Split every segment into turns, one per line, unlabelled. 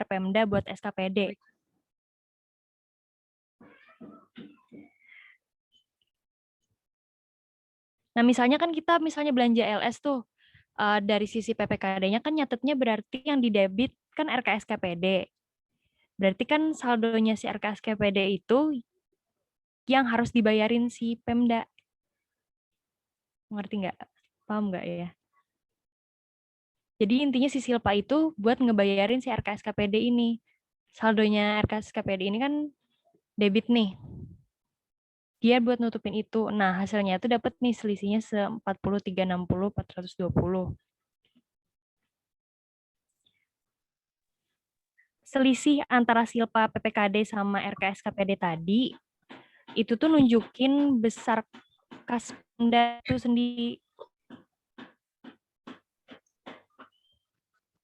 antar Pemda buat SKPD. Nah, misalnya kan kita belanja LS tuh, dari sisi PPKD-nya kan nyatetnya berarti yang didebit kan RKSKPD. Berarti kan saldonya si RKSKPD itu yang harus dibayarin si Pemda. Ngerti nggak? Paham nggak ya? Jadi intinya si Silpa itu buat ngebayarin si RKSKPD ini. Saldonya RKSKPD ini kan debit nih. Dia buat nutupin itu. Nah, hasilnya itu dapat nih selisihnya 40, 360, 420. Selisih antara Silpa PPKD sama RKSKPD tadi itu tuh nunjukin besar kas Pemda itu sendiri.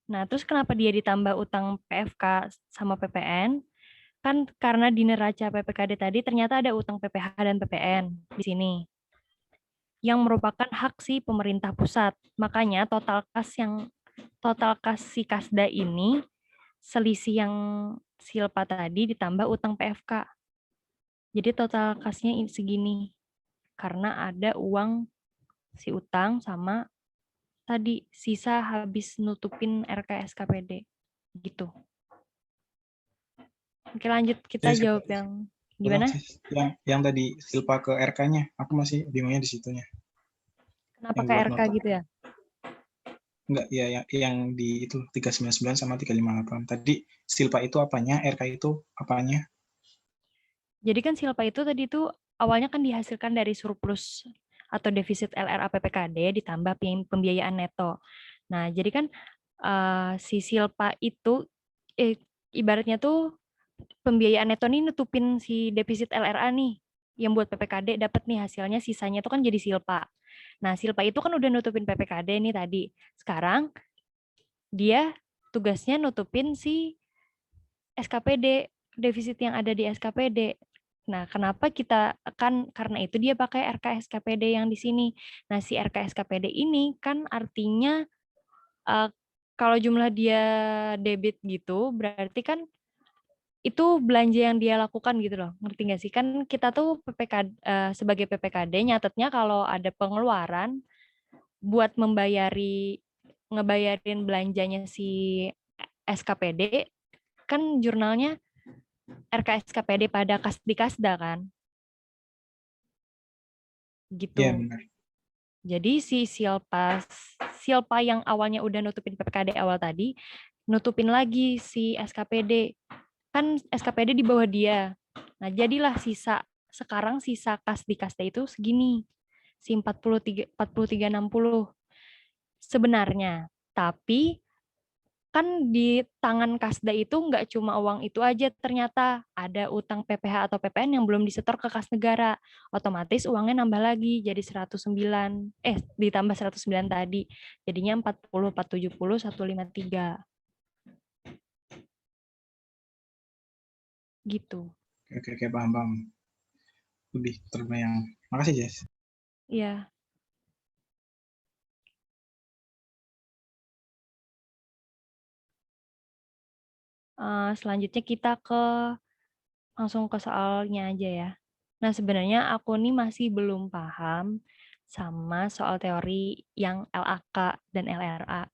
Nah, terus kenapa dia ditambah utang PFK sama PPN? Kan karena di neraca PPKD tadi ternyata ada utang PPH dan PPN di sini yang merupakan hak si pemerintah pusat. Makanya total kas si Kasda ini selisih yang Silpa tadi ditambah utang PFK. Jadi total kasnya segini. Karena ada uang si utang sama tadi sisa habis nutupin RKSKPD gitu. Oke, lanjut kita jawab yang gimana?
Yang tadi Silpa ke RK-nya, aku masih bingungnya di situnya.
Kenapa ke RK gitu ya?
Enggak, ya yang di itu 399 sama 358. Tadi Silpa itu apanya, RK itu apanya?
Jadi kan Silpa itu tadi itu awalnya kan dihasilkan dari surplus atau defisit LRA PPKD ditambah pembiayaan neto. Nah, jadi kan si Silpa itu ibaratnya tuh pembiayaan neto nih nutupin si defisit LRA nih yang buat PPKD dapat nih hasilnya, sisanya itu kan jadi Silpa. Nah, Silpa itu kan udah nutupin PPKD nih tadi. Sekarang dia tugasnya nutupin si SKPD, defisit yang ada di SKPD. Nah, kenapa kita kan karena itu dia pakai RKSKPD yang di sini. Nah, si RKSKPD ini kan artinya kalau jumlah dia debit gitu, berarti kan itu belanja yang dia lakukan gitu loh. Ngerti nggak sih? Kan kita tuh sebagai PPKD nyatetnya kalau ada pengeluaran buat ngebayarin belanjanya si SKPD, kan jurnalnya RKSKPD pada di Kasda kan. Gitu.
Iya, benar.
Jadi si Silpa yang awalnya udah nutupin PPKD awal tadi, nutupin lagi si SKPD. Kan SKPD di bawah dia. Nah, jadilah sekarang sisa kas di Kasda itu segini. Si 4360 sebenarnya. Tapi kan di tangan Kasda itu nggak cuma uang itu aja, ternyata ada utang PPH atau PPN yang belum disetor ke kas negara. Otomatis uangnya nambah lagi jadi 109, ditambah 109 tadi. Jadinya 40, 470, 153. Gitu.
Oke, paham. Lebih terbayang. Makasih, Jess.
Iya. Selanjutnya kita langsung ke soalnya aja ya. Nah, sebenarnya aku nih masih belum paham sama soal teori yang LAK dan LRA.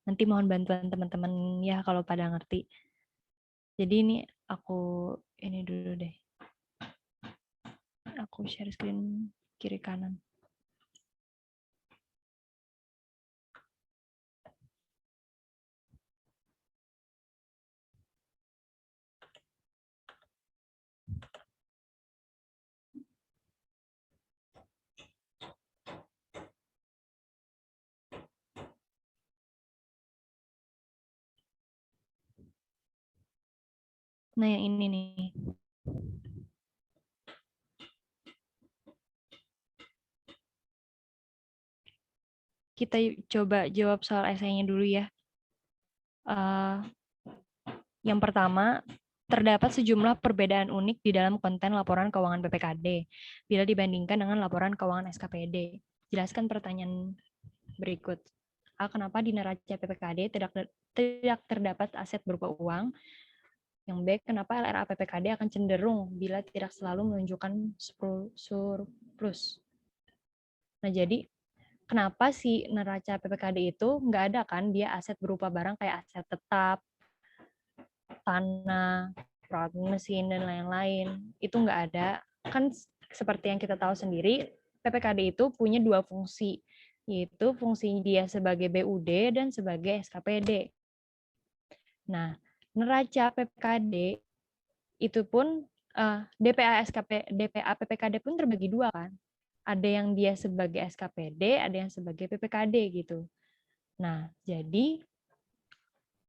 Nanti mohon bantuan teman-teman ya kalau pada ngerti. Jadi ini aku ini dulu deh. Aku share screen kiri kanan. Nah, yang ini nih. Kita coba jawab soal esainya dulu ya. Yang pertama, terdapat sejumlah perbedaan unik di dalam konten laporan keuangan PPKD bila dibandingkan dengan laporan keuangan SKPD. Jelaskan pertanyaan berikut. A. Kenapa di neraca PPKD tidak terdapat aset berupa uang? Yang B. Kenapa LRA PPKD akan cenderung bila tidak selalu menunjukkan surplus? Nah, jadi kenapa si neraca PPKD itu nggak ada kan dia aset berupa barang kayak aset tetap, tanah, peralatan mesin, dan lain-lain. Itu nggak ada. Kan seperti yang kita tahu sendiri, PPKD itu punya dua fungsi, yaitu fungsi dia sebagai BUD dan sebagai SKPD. Nah, neraca PPKD itu pun DPA PPKD pun terbagi dua kan. Ada yang dia sebagai SKPD, ada yang sebagai PPKD gitu. Nah, jadi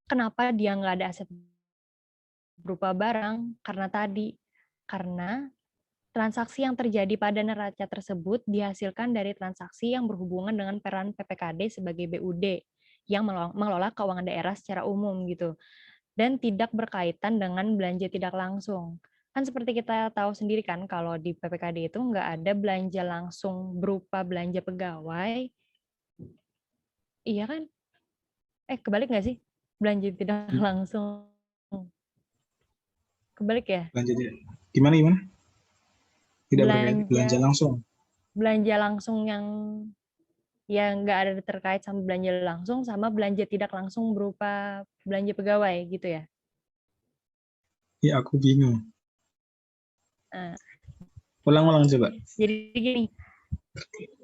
kenapa dia nggak ada aset berupa barang? Karena transaksi yang terjadi pada neraca tersebut dihasilkan dari transaksi yang berhubungan dengan peran PPKD sebagai BUD yang mengelola keuangan daerah secara umum gitu, dan tidak berkaitan dengan belanja tidak langsung. Kan seperti kita tahu sendiri kan kalau di PPKD itu nggak ada belanja langsung berupa belanja pegawai. Iya kan? Kebalik nggak sih? Belanja tidak langsung. Kebalik ya?
Belanja gimana gimana? Tidak berkait belanja
Belanja
langsung.
belanja langsung yang nggak ada terkait sama belanja langsung sama belanja tidak langsung berupa belanja pegawai gitu ya.
Ya, aku bingung.
Nah,
Ulang-ulang coba.
jadi gini,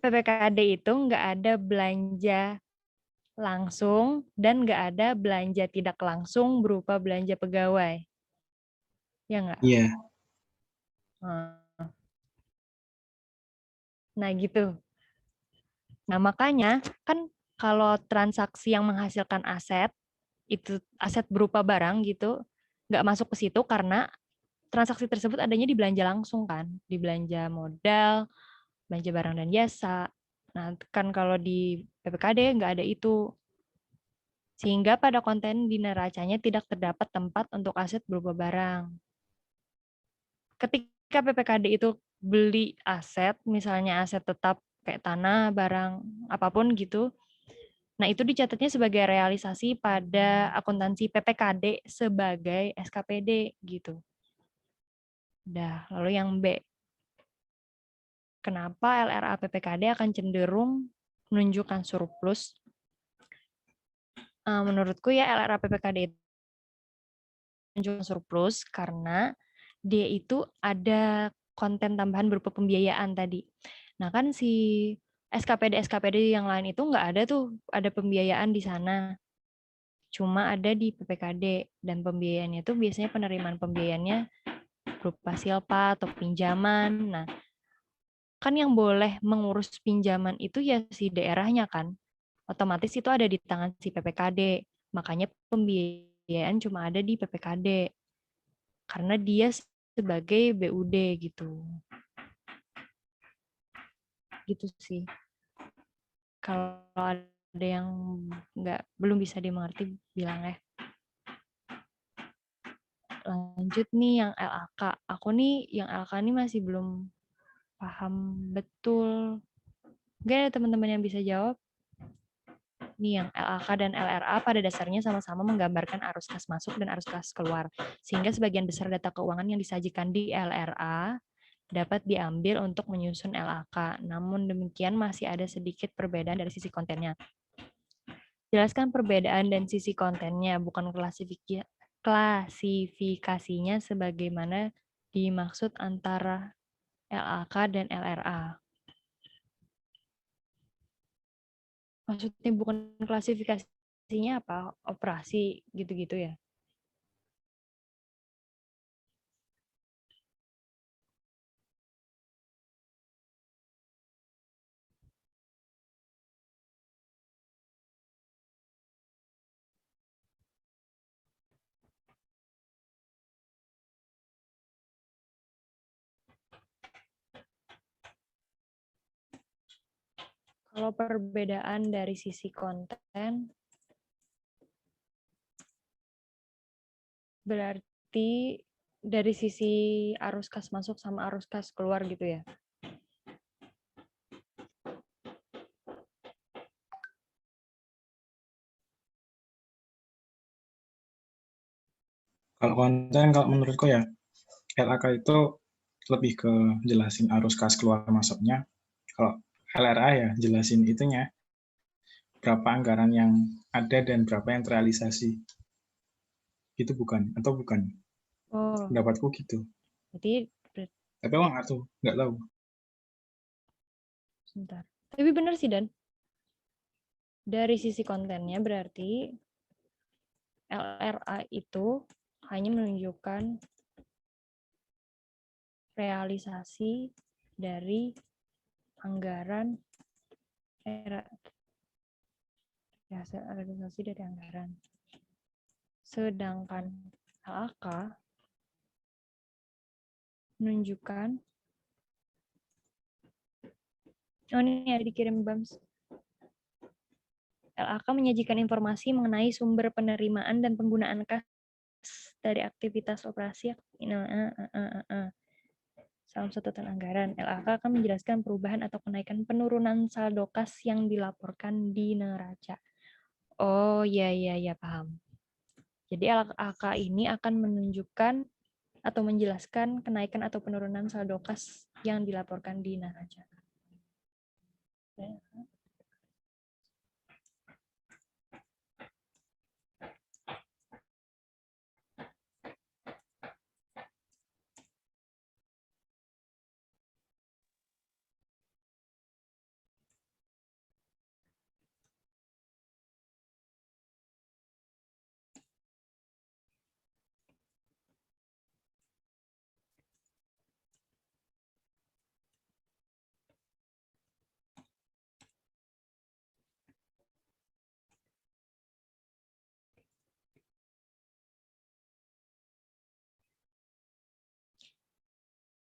PPKD itu nggak ada belanja langsung dan nggak ada belanja tidak langsung berupa belanja pegawai. Ya nggak?
Iya.
Nah gitu. Nah makanya kan kalau transaksi yang menghasilkan aset, itu aset berupa barang gitu, nggak masuk ke situ karena transaksi tersebut adanya di belanja langsung kan, di belanja modal, belanja barang dan jasa. Nah kan kalau di PPKD nggak ada itu. Sehingga pada konten di neracanya tidak terdapat tempat untuk aset berupa barang. Ketika PPKD itu beli aset, misalnya aset tetap kayak tanah, barang, apapun gitu, nah itu dicatatnya sebagai realisasi pada akuntansi PPKD sebagai SKPD gitu. Dah, lalu yang B. Kenapa LRA PPKD akan cenderung menunjukkan surplus? Menurutku ya LRA PPKD itu menunjukkan surplus karena dia itu ada konten tambahan berupa pembiayaan tadi. Nah kan si SKPD yang lain itu nggak ada tuh, ada pembiayaan di sana. Cuma ada di PPKD, dan pembiayaannya itu biasanya penerimaan pembiayaannya berupa silpa atau pinjaman. Nah, kan yang boleh mengurus pinjaman itu ya si daerahnya kan. Otomatis itu ada di tangan si PPKD. Makanya pembiayaan cuma ada di PPKD. Karena dia sebagai BUD gitu. Gitu sih. Kalau ada yang belum bisa dimengerti, bilang ya. Lanjut nih yang LAK. Aku nih yang LAK nih masih belum paham betul. Mungkin ada teman-teman yang bisa jawab. Nih yang LAK dan LRA pada dasarnya sama-sama menggambarkan arus kas masuk dan arus kas keluar. Sehingga sebagian besar data keuangan yang disajikan di LRA dapat diambil untuk menyusun LAK. Namun demikian masih ada sedikit perbedaan dari sisi kontennya. Jelaskan perbedaan dan sisi kontennya, bukan klasifikasinya sebagaimana dimaksud antara LAK dan LRA. Maksudnya bukan klasifikasinya apa? Operasi gitu-gitu ya? Kalau perbedaan dari sisi konten, berarti dari sisi arus kas masuk sama arus kas keluar gitu ya?
Kalau konten, kalau menurutku ya, LAK itu lebih ke jelasin arus kas keluar masuknya. Kalau LRA ya jelasin itunya, berapa anggaran yang ada dan berapa yang terrealisasi. Itu bukan, atau bukan.
Oh,
Pendapatku gitu.
berarti
Tapi aku nggak tahu.
sebentar. Tapi benar sih Dan. Dari sisi kontennya berarti LRA itu hanya menunjukkan realisasi dari anggaran realisasi dari anggaran. Sedangkan LAK menunjukkan ini ada dikirim Bams. LAK menyajikan informasi mengenai sumber penerimaan dan penggunaan kas dari aktivitas operasi salam satuan anggaran. LAK akan menjelaskan perubahan atau kenaikan penurunan saldo kas yang dilaporkan di neraca. Oh, ya, paham. Jadi LAK ini akan menunjukkan atau menjelaskan kenaikan atau penurunan saldo kas yang dilaporkan di neraca.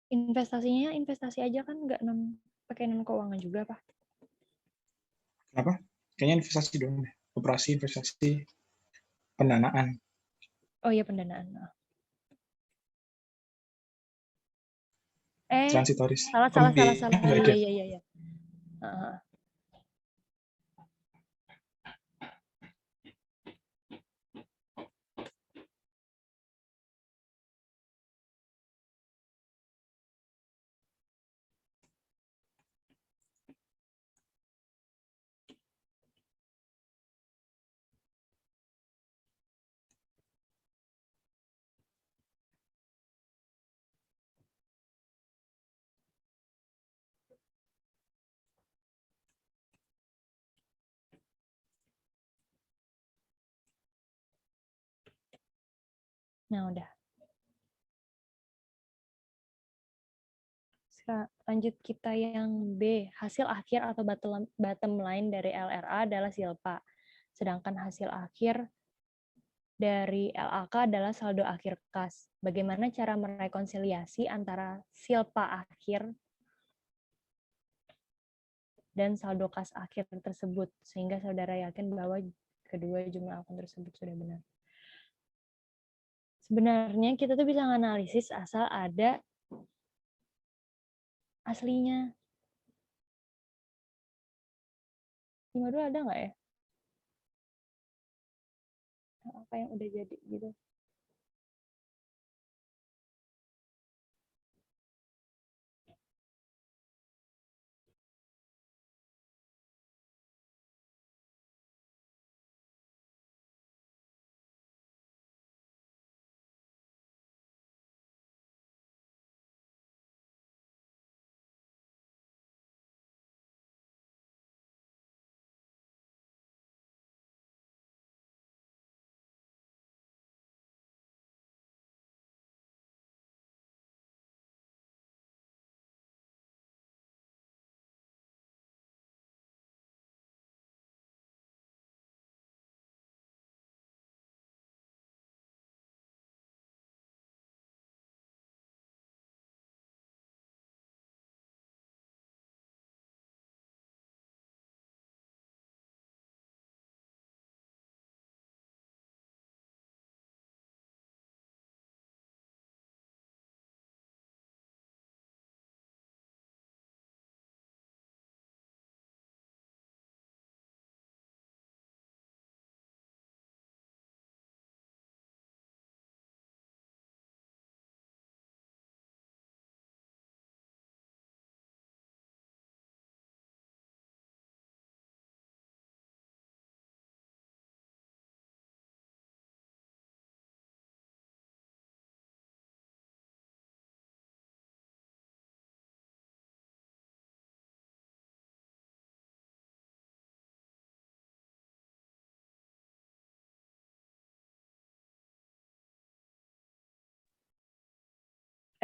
Investasinya investasi aja kan nggak pakai non keuangan juga, Pak?
Kenapa? Kayaknya investasi dong. Operasi investasi pendanaan.
Oh iya, pendanaan.
Transitoris.
Salah.
Pembiayaan nggak ada.
Iya. Nah, udah. Lanjut kita yang B. Hasil akhir atau bottom line dari LRA adalah silpa. Sedangkan hasil akhir dari LAK adalah saldo akhir kas. Bagaimana cara merekonsiliasi antara silpa akhir dan saldo kas akhir tersebut, sehingga saudara yakin bahwa kedua jumlah akun tersebut sudah benar. Sebenarnya kita tuh bisa menganalisis asal ada aslinya. 52 ada nggak ya? Apa yang udah jadi gitu?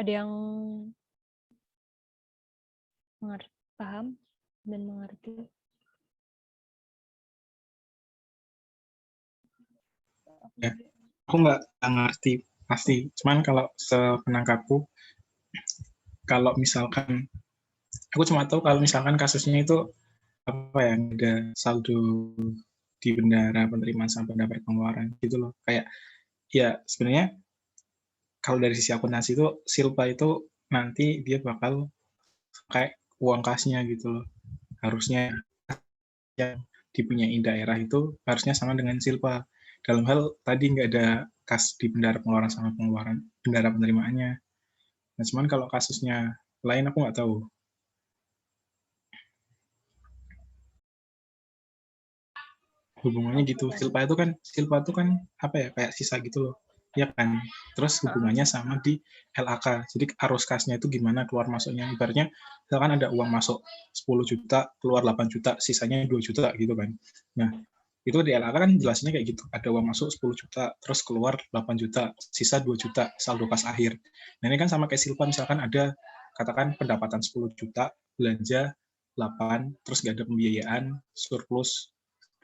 Ada yang paham dan mengerti?
Ya, aku nggak ngerti pasti. Cuman kalau sepenangkapku, kalau misalkan aku cuma tahu kalau misalkan kasusnya itu apa ya, ada saldo di bendara penerimaan sama bendara pengeluaran gitu loh. Kayak ya sebenarnya kalau dari sisi akuntansi itu silpa itu nanti dia bakal kayak uang kasnya gitu loh. Harusnya yang dipunyai daerah itu harusnya sama dengan silpa. Dalam hal tadi nggak ada kas di bendara pengeluaran sama pengeluaran bendara penerimaannya. Nah, cuman kalau kasusnya lain aku nggak tahu. Hubungannya gitu. Silpa itu kan apa ya, kayak sisa gitu loh. Ya kan. Terus hubungannya sama di LAK. Jadi arus kasnya itu gimana keluar masuknya. Ibaratnya misalkan ada uang masuk 10 juta, keluar 8 juta, sisanya 2 juta gitu kan. Nah, itu di LAK kan jelasnya kayak gitu. Ada uang masuk 10 juta, terus keluar 8 juta, sisa 2 juta, saldo kas akhir. Nah, ini kan sama kayak silpa, misalkan ada katakan pendapatan 10 juta, belanja 8, terus nggak ada pembiayaan, surplus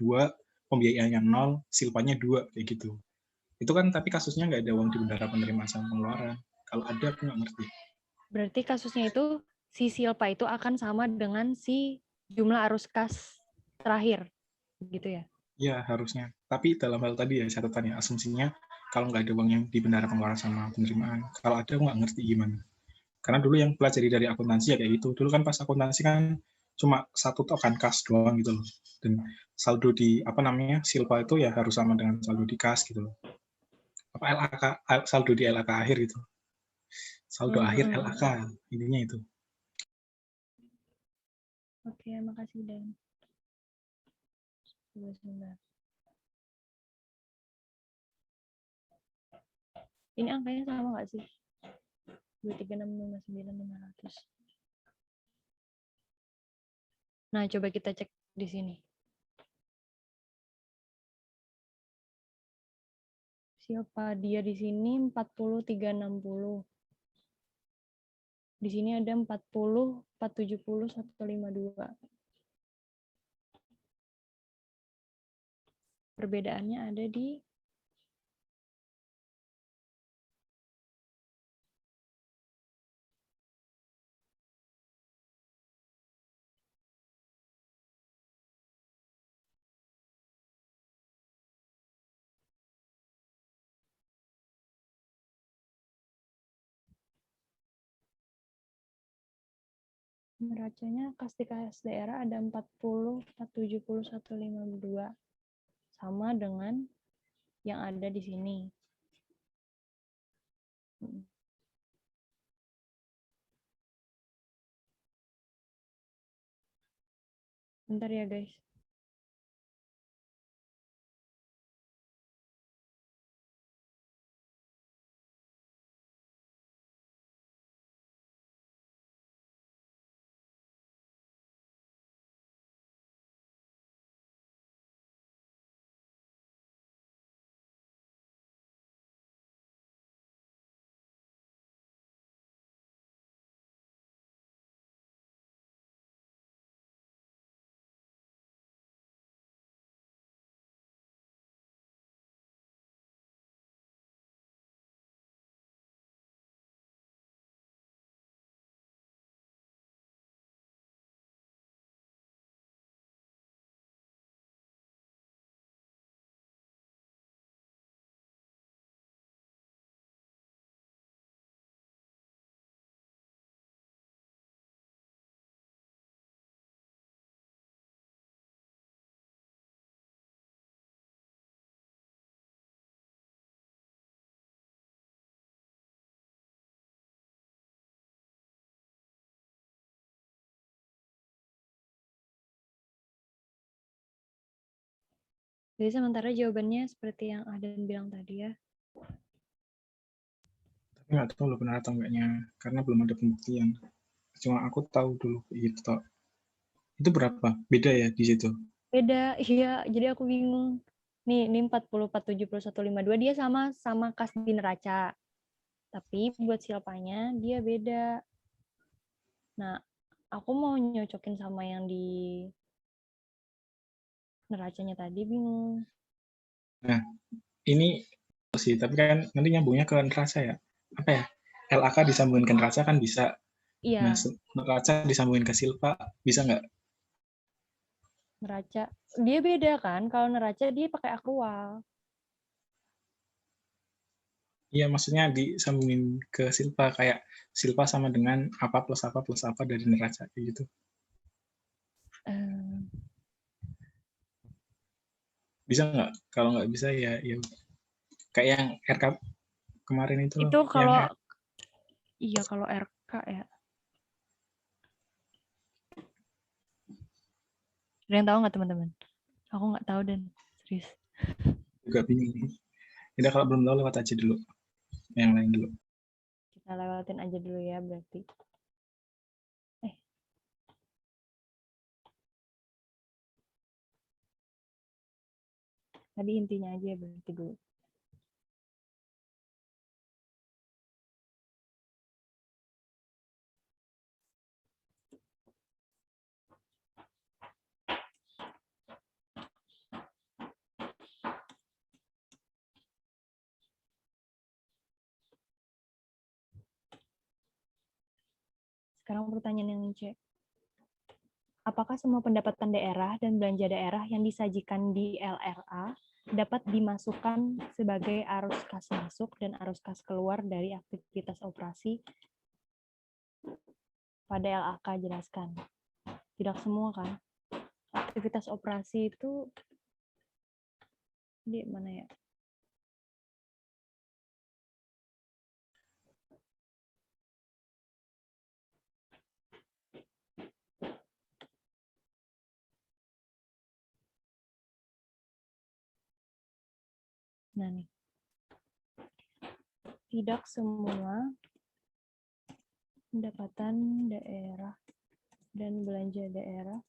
2, pembiayaannya 0, silpanya 2, kayak gitu. Itu kan tapi kasusnya nggak ada uang di bendara penerimaan sama pengeluaran. Kalau ada, aku nggak ngerti.
Berarti kasusnya itu si silpa itu akan sama dengan si jumlah arus kas terakhir, gitu ya?
Ya, harusnya. Tapi dalam hal tadi ya, catatannya, asumsinya kalau nggak ada uang yang di bendara pengeluaran sama penerimaan. Kalau ada, aku nggak ngerti gimana. Karena dulu yang pelajari dari akuntansi ya kayak gitu. Dulu kan pas akuntansi kan cuma satu token kas doang gitu loh. Dan saldo di apa namanya silpa itu ya harus sama dengan saldo di kas gitu loh. Apa LAK, saldo di LAK akhir gitu. Saldo akhir LAK, intinya itu.
Oke, makasih Dan. Sebentar. Ini angkanya sama nggak sih? 23659.500. Nah, coba kita cek di sini. Siapa dia di sini 40.360. Di sini ada 40, 470, 152. Perbedaannya ada di neracanya kas di kas daerah ada 40, 470, 152. Sama dengan yang ada di sini. Bentar ya guys. Jadi sementara jawabannya seperti yang Adan bilang tadi ya.
Tapi nggak tahu loh benar atau enggaknya, karena belum ada pembuktian. Cuma aku tahu dulu gitu. Itu berapa? Beda ya di situ?
Beda, iya. Jadi aku bingung. Nih 40, 470, 152 dia sama kas di neraca. Tapi buat silpanya dia beda. Nah, aku mau nyocokin sama yang di neracanya tadi bingung.
Nah, ini sih, tapi kan nanti nyambungnya ke neraca ya. Apa ya? LAK disambungin ke neraca kan bisa. Nah,
Iya,
neraca disambungin ke silpa, bisa nggak?
neraca. Dia beda kan? Kalau neraca dia pakai akrual.
Iya, maksudnya disambungin ke silpa, kayak silpa sama dengan apa plus apa dari neraca, kayak gitu.
Eh,
Bisa nggak? Kalau nggak bisa ya, ya kayak yang RK kemarin itu loh,
itu
yang
kalau iya kalau RK ya. Ada yang tahu nggak teman-teman? Aku nggak tahu dan serius.
juga bingung. Udah kalau belum tahu lewat aja dulu, yang lain dulu.
Kita lewatin aja dulu ya berarti. Eh, tadi intinya aja berarti dulu. Sekarang pertanyaan yang C. Apakah semua pendapatan daerah dan belanja daerah yang disajikan di LRA dapat dimasukkan sebagai arus kas masuk dan arus kas keluar dari aktivitas operasi pada LAK? Jelaskan. Tidak semua kan? Aktivitas operasi itu di mana ya? Nah nih, tidak semua pendapatan daerah dan belanja daerah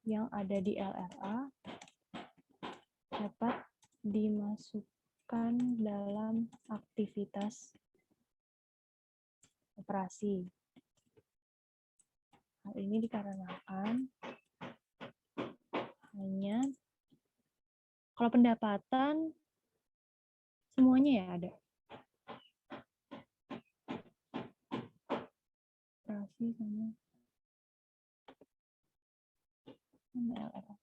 yang ada di LRA dapat dimasukkan dalam aktivitas operasi. Hal ini dikarenakan hanya kalau pendapatan semuanya ya ada. Operasi sama LRA.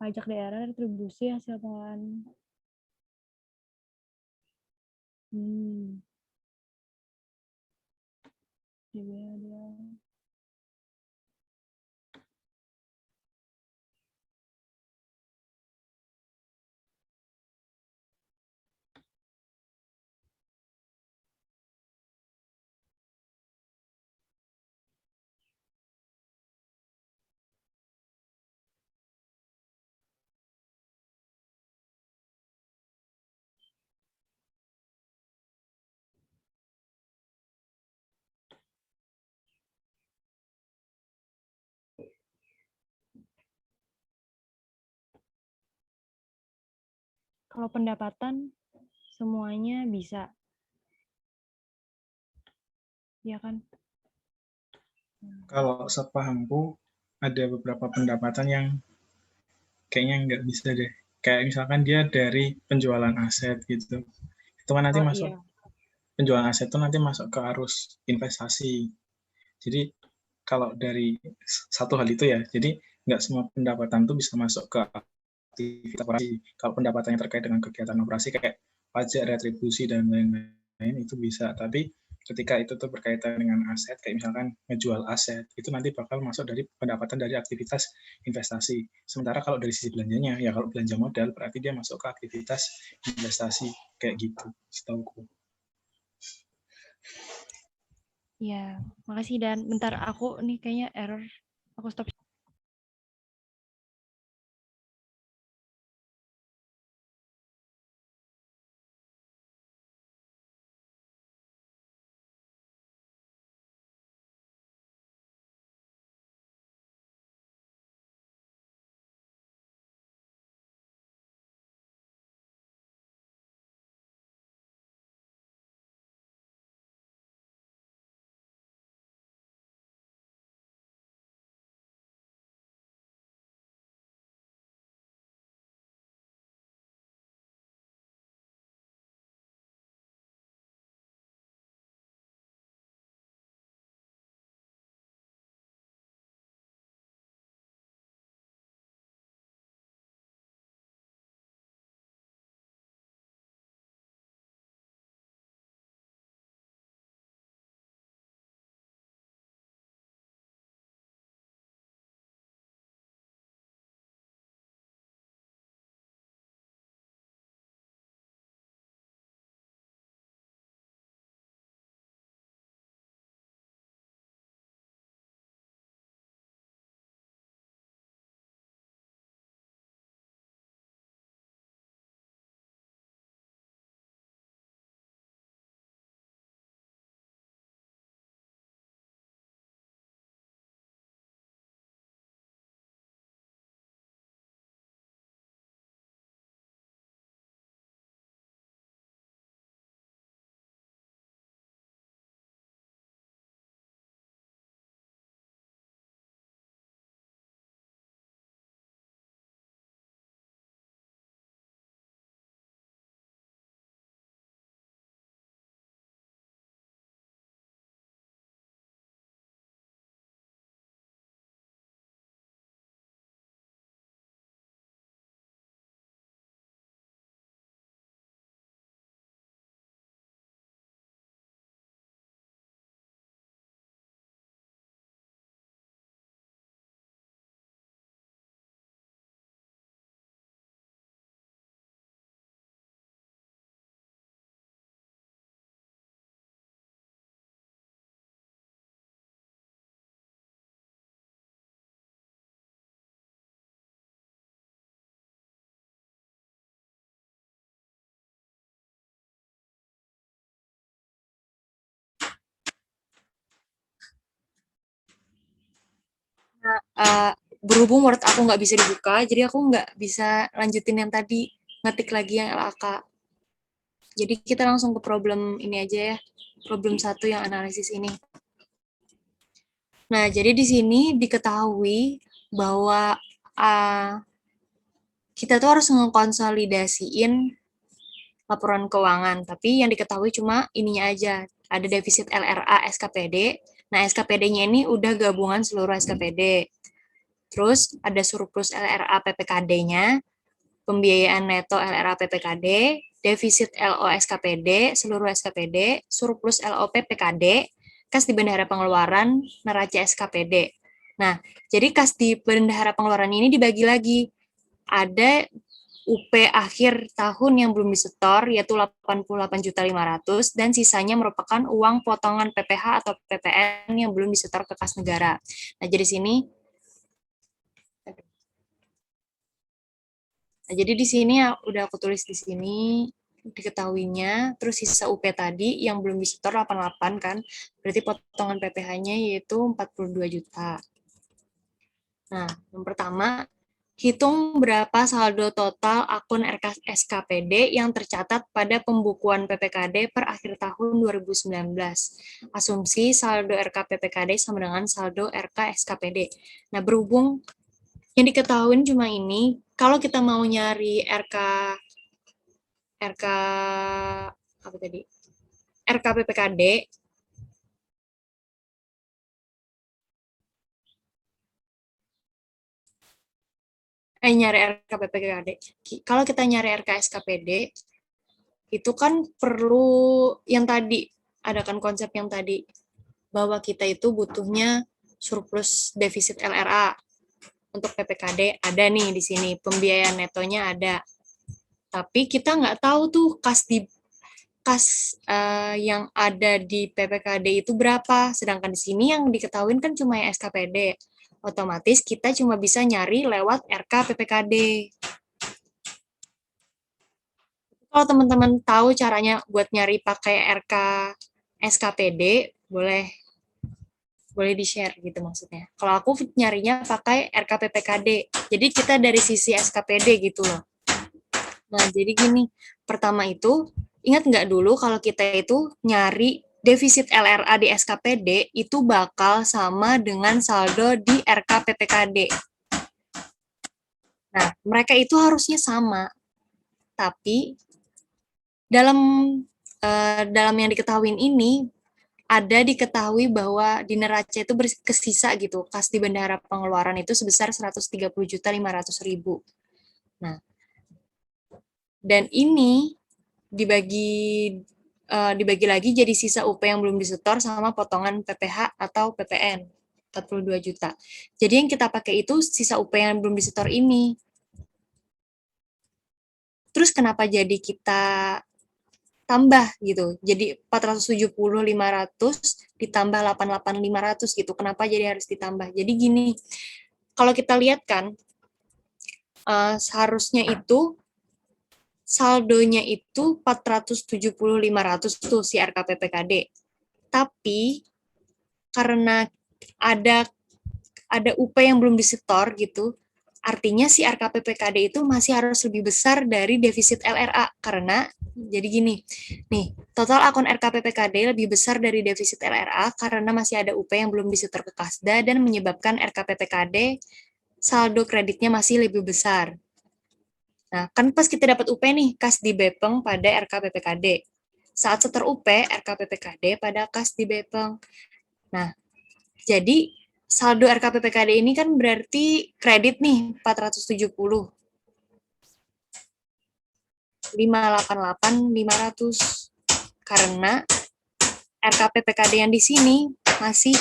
Pajak daerah retribusi hasil pengelolaan. Hmm. Dia. Kalau pendapatan semuanya bisa, ya kan?
Kalau sepahamku, ada beberapa pendapatan yang kayaknya nggak bisa deh. Kayak misalkan dia dari penjualan aset gitu. Itu kan nanti
Oh
masuk,
iya.
penjualan aset itu nanti masuk ke arus investasi. Jadi kalau dari satu hal itu ya, jadi nggak semua pendapatan itu bisa masuk ke aktivitas operasi. Kalau pendapatan yang terkait dengan kegiatan operasi kayak pajak, retribusi, dan lain-lain itu bisa. Tapi ketika itu tuh berkaitan dengan aset, kayak misalkan ngejual aset, itu nanti bakal masuk dari pendapatan dari aktivitas investasi. Sementara kalau dari sisi belanjanya, ya kalau belanja modal berarti dia masuk ke aktivitas investasi, kayak gitu, setauku.
Ya, makasih dan bentar aku nih kayaknya error. Aku stop berhubung Word aku nggak bisa dibuka, jadi aku nggak bisa lanjutin yang tadi, ngetik lagi yang LAK. Jadi kita langsung ke problem ini aja ya, problem 1 yang analisis ini. Nah, jadi di sini diketahui bahwa kita tuh harus ngekonsolidasiin laporan keuangan, tapi yang diketahui cuma ininya aja, ada defisit LRA SKPD. Nah, SKPD-nya ini udah gabungan seluruh SKPD. Terus ada surplus LRA PPKD-nya, pembiayaan neto LRA PPKD, defisit LO SKPD, seluruh SKPD, surplus LOP PKD, kas di bendahara pengeluaran, neraca SKPD. Nah, jadi kas di bendahara pengeluaran ini dibagi lagi. Ada UP akhir tahun yang belum disetor, yaitu 88.500.000, dan sisanya merupakan uang potongan PPh atau PPN yang belum disetor ke kas negara. Nah, jadi di sini ya udah aku tulis di sini diketahuinya, terus sisa UP tadi yang belum disetor 88 kan, berarti potongan PPh-nya yaitu 42 juta. Nah, yang pertama, hitung berapa saldo total akun RK SKPD yang tercatat pada pembukuan PPKD per akhir tahun 2019. Asumsi saldo RK PPKD sama dengan saldo RK SKPD. Nah, berhubung yang diketahui cuma ini, kalau kita mau nyari RK apa tadi? RK PPKD, nyari RK PPKD. Kalau kita nyari RK SKPD, itu kan perlu yang tadi, ada kan konsep yang tadi, bahwa kita itu butuhnya surplus defisit LRA. Untuk PPKD ada nih di sini, pembiayaan netonya ada. Tapi kita nggak tahu tuh kas yang ada di PPKD itu berapa. Sedangkan di sini yang diketahui kan cuma yang SKPD. Otomatis kita cuma bisa nyari lewat RK PPKD. Kalau teman-teman tahu caranya buat nyari pakai RK SKPD, boleh di-share gitu maksudnya. Kalau aku nyarinya pakai RKPPKD. Jadi kita dari sisi SKPD gitu loh. Nah, jadi gini, pertama itu, ingat nggak dulu kalau kita itu nyari defisit LRA di SKPD itu bakal sama dengan saldo di RKPPKD. Nah, mereka itu harusnya sama. Tapi dalam yang diketahui ini, ada diketahui bahwa di neraca itu berkesisa gitu, kas di bendahara pengeluaran itu sebesar 130.500.000. Nah, dan ini dibagi lagi jadi sisa UP yang belum disetor sama potongan PPh atau PPN 42 juta. Jadi yang kita pakai itu sisa UP yang belum disetor ini. Terus kenapa jadi kita tambah gitu. Jadi 470.500 ditambah 88.500 gitu. Kenapa jadi harus ditambah? Jadi gini, kalau kita lihat kan seharusnya itu saldonya itu 470.500 tuh si RKPPKD. Tapi karena ada UP yang belum disetor gitu, artinya si RKPPKD itu masih harus lebih besar dari defisit LRA karena jadi gini, nih total akun RKPPKD lebih besar dari defisit LRA karena masih ada UP yang belum disetor ke Kasda dan menyebabkan RKPPKD saldo kreditnya masih lebih besar. Nah, kan pas kita dapat UP nih, kas di Bepeng pada RKPPKD. Saat setor UP, RKPPKD pada kas di Bepeng. Nah, jadi saldo RKPPKD ini kan berarti kredit nih 470. 588.500 karena RKPPKD yang di sini masih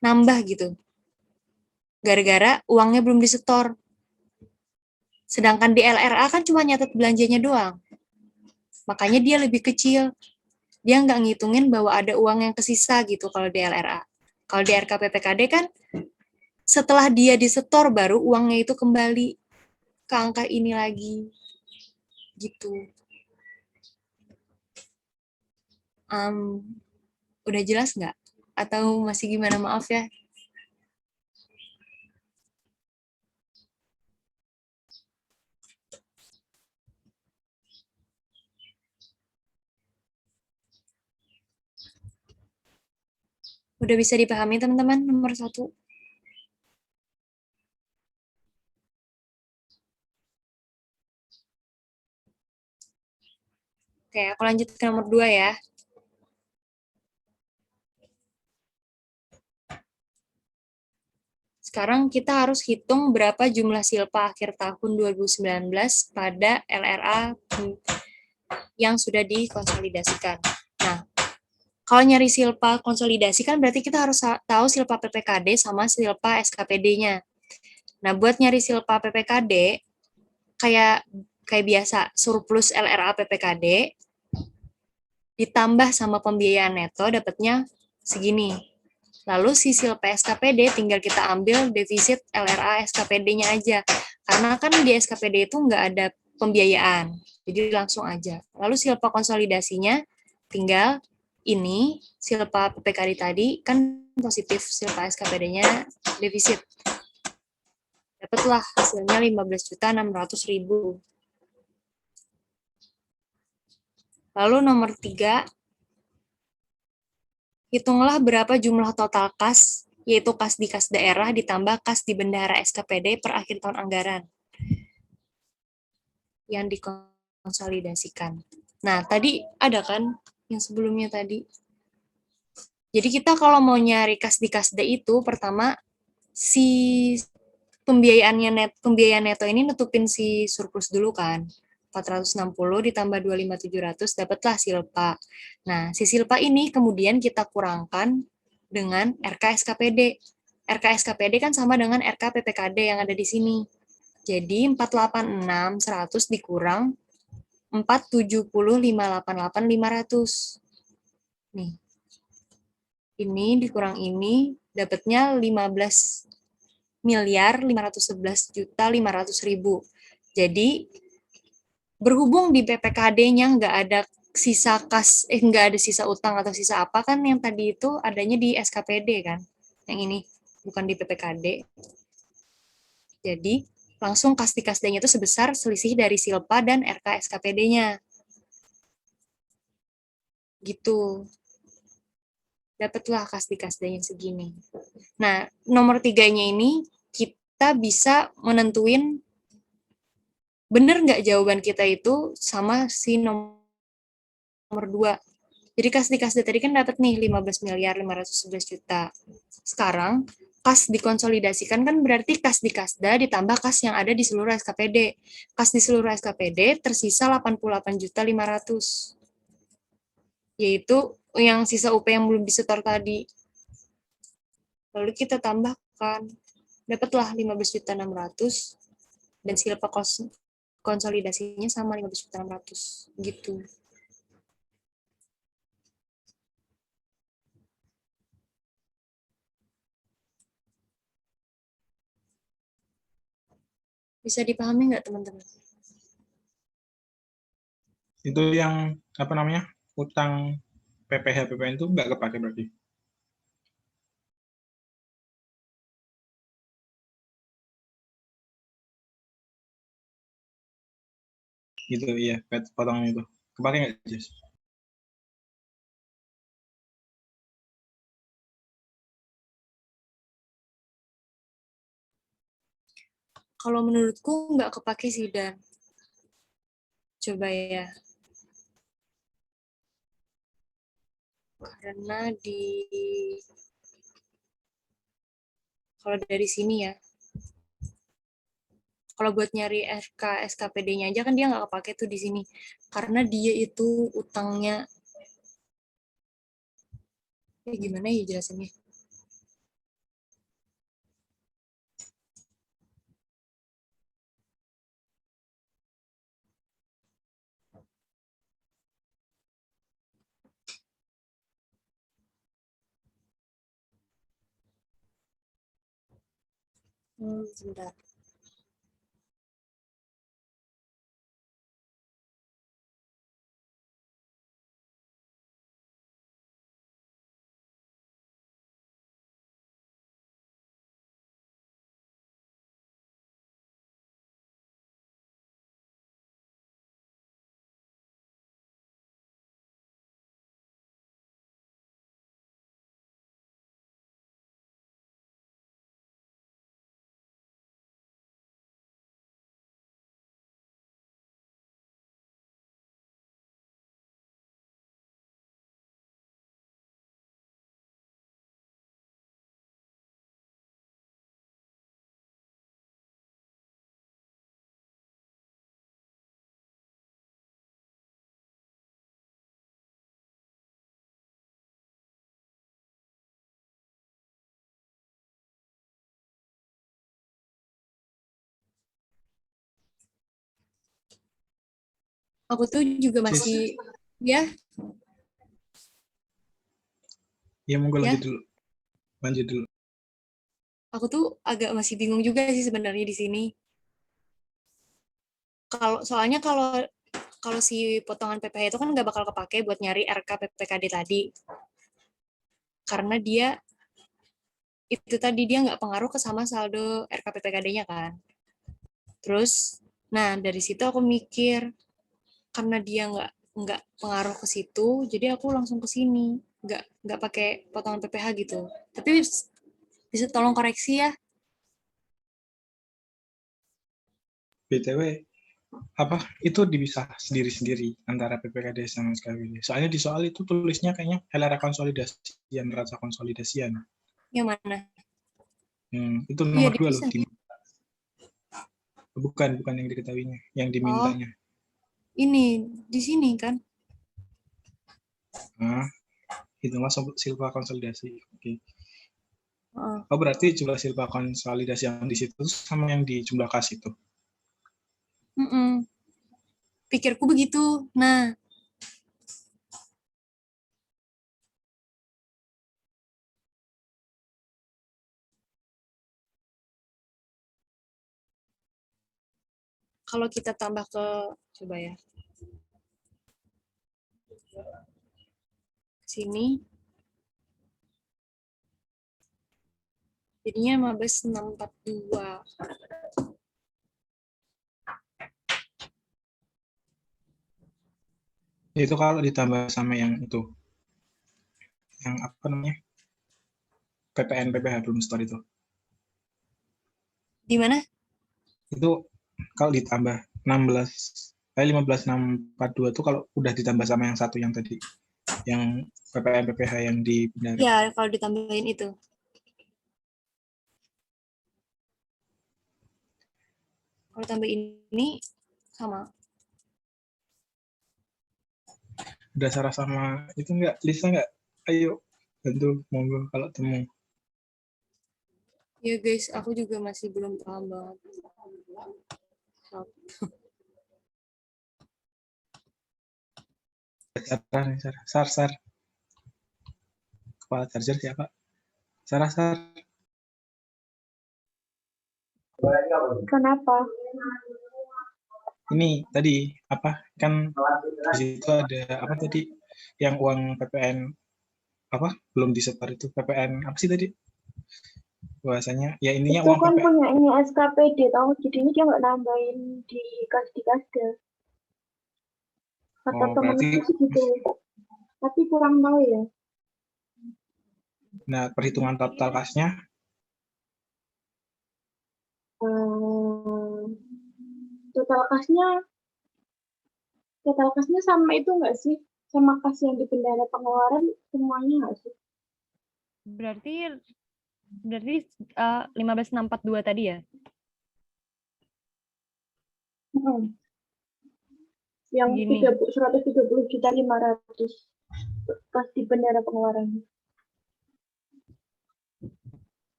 nambah gitu. Gara-gara uangnya belum disetor. Sedangkan di LRA kan cuma nyatet belanjanya doang. Makanya dia lebih kecil. Dia nggak ngitungin bahwa ada uang yang kesisa gitu kalau di LRA. Kalau di RKPPKD kan setelah dia disetor baru uangnya itu kembali ke angka ini lagi. Gitu. Udah jelas nggak? Atau masih gimana? Maaf ya. Udah bisa dipahami teman-teman nomor 1? Oke, aku lanjut ke nomor 2 ya. Sekarang kita harus hitung berapa jumlah silpa akhir tahun 2019 pada LRA yang sudah dikonsolidasikan. Nah, kalau nyari silpa konsolidasi kan berarti kita harus tahu silpa PPKD sama silpa SKPD-nya. Nah, buat nyari silpa PPKD, kayak biasa, surplus LRA PPKD ditambah sama pembiayaan neto dapatnya segini. Lalu si silpa SKPD tinggal kita ambil defisit LRA SKPD-nya aja. Karena kan di SKPD itu nggak ada pembiayaan. Jadi langsung aja. Lalu silpa konsolidasinya tinggal ini, silpa PPKD tadi kan positif, silpa SKPD-nya defisit. Dapatlah hasilnya 15.600.000. Lalu nomor 3, hitunglah berapa jumlah total kas, yaitu kas di kas daerah ditambah kas di bendahara SKPD per akhir tahun anggaran yang dikonsolidasikan. Nah, tadi ada kan yang sebelumnya tadi. Jadi kita kalau mau nyari kas di kasda itu, pertama si pembiayaan neto ini nutupin si surplus dulu kan. 460 ditambah 25.700 dapatlah silpa. Nah, si silpa ini kemudian kita kurangkan dengan RK SKPD. RK SKPD kan sama dengan RK PPKD yang ada di sini. Jadi 486 100 dikurang 470 588 500. Nih. Ini dikurang ini dapatnya 15 miliar 511 juta 500 ribu. Jadi berhubung di PPKD-nya nggak ada sisa kas, nggak ada sisa utang atau sisa apa kan yang tadi itu adanya di SKPD kan, yang ini bukan di PPKD. Jadi langsung kas di kasdanya itu sebesar selisih dari silpa dan RK SKPD-nya. Gitu. Dapatlah kas di kasdanya segini. Nah, nomor 3-nya ini kita bisa menentuin bener nggak jawaban kita itu sama si nomor 2. Jadi kas di kasda tadi kan dapat nih 15 miliar 511 juta. Sekarang kas dikonsolidasikan kan berarti kas di kasda ditambah kas yang ada di seluruh SKPD. Kas di seluruh SKPD tersisa 88 juta 500. Yaitu yang sisa UP yang belum disetor tadi. Lalu kita tambahkan, dapatlah 15 juta 600 dan silpa konsolidasinya sama 15 juta 600 gitu. Bisa dipahami nggak teman-teman?
Itu yang apa namanya, utang PPh PPN itu nggak kepake berarti? Gitu iya, potongan itu kepake nggak Jess?
Kalau menurutku nggak kepake sih, Dan. Coba ya. Karena kalau dari sini ya, kalau buat nyari RK SKPD-nya aja kan dia nggak kepake tuh di sini. Karena dia itu utangnya, gimana ya jelasannya? Sebentar.
Aku tuh juga masih, ya,
Ya monggo
ya.
lanjut dulu.
Aku tuh agak masih bingung juga sih sebenarnya di sini. Soalnya kalau si potongan PPh itu kan nggak bakal kepake buat nyari RK PPKD tadi. Karena dia nggak pengaruh ke sama saldo RK PPKD-nya kan. Terus, nah dari situ aku mikir, karena dia nggak pengaruh ke situ, jadi aku langsung ke sini, nggak pakai potongan PPh gitu. Tapi bisa tolong koreksi ya.
BTW, apa itu dipisah sendiri-sendiri antara PPKD sama SKWD. Soalnya di soal itu tulisnya kayaknya LRA konsolidasian, neraca konsolidasian.
Yang mana?
Itu
Iya,
nomor 2 loh.
dipisah.
Bukan yang diketahuinya, yang
Oh,
dimintanya.
ini di sini kan?
Nah, itulah silpa konsolidasi. Oke.
Heeh.
Oh, berarti jumlah silpa konsolidasi yang di situ sama yang di jumlah kas itu.
Pikirku begitu. Nah, kalau kita tambah ke, coba ya, sini, jadinya 15.642.
Itu kalau ditambah sama yang itu, yang apa namanya, PPN PPh belum store itu.
Di mana?
Itu kalau ditambah 15.642 itu kalau udah ditambah sama yang satu yang tadi, yang PPN PPh yang di Bendara.
Ya, kalau ditambahin itu. Kalau tambah ini sama.
Udah Sarah sama itu enggak, Lisa enggak? Ayo bantu monggo kalau temu.
Ya guys, aku juga masih belum paham banget.
Sar. Kepala charger siapa? Sar.
Kenapa?
Ini tadi apa kan di situ ada apa tadi yang uang PPN apa belum disetor itu PPN apa sih tadi bahasanya ya ininya
Itu
uang
kan
PPN.
punyanya SKPD tahu, jadinya dia nggak nambahin di kasda. Kata temenku sih gitu, tapi kurang tahu ya.
Nah perhitungan total kasnya
total kasnya sama itu nggak sih, sama kas yang di bendara pengeluaran semuanya nggak sih?
Berarti 15.642 tadi ya?
Yang
Gini.
130.500 kas di bendara pengeluaran.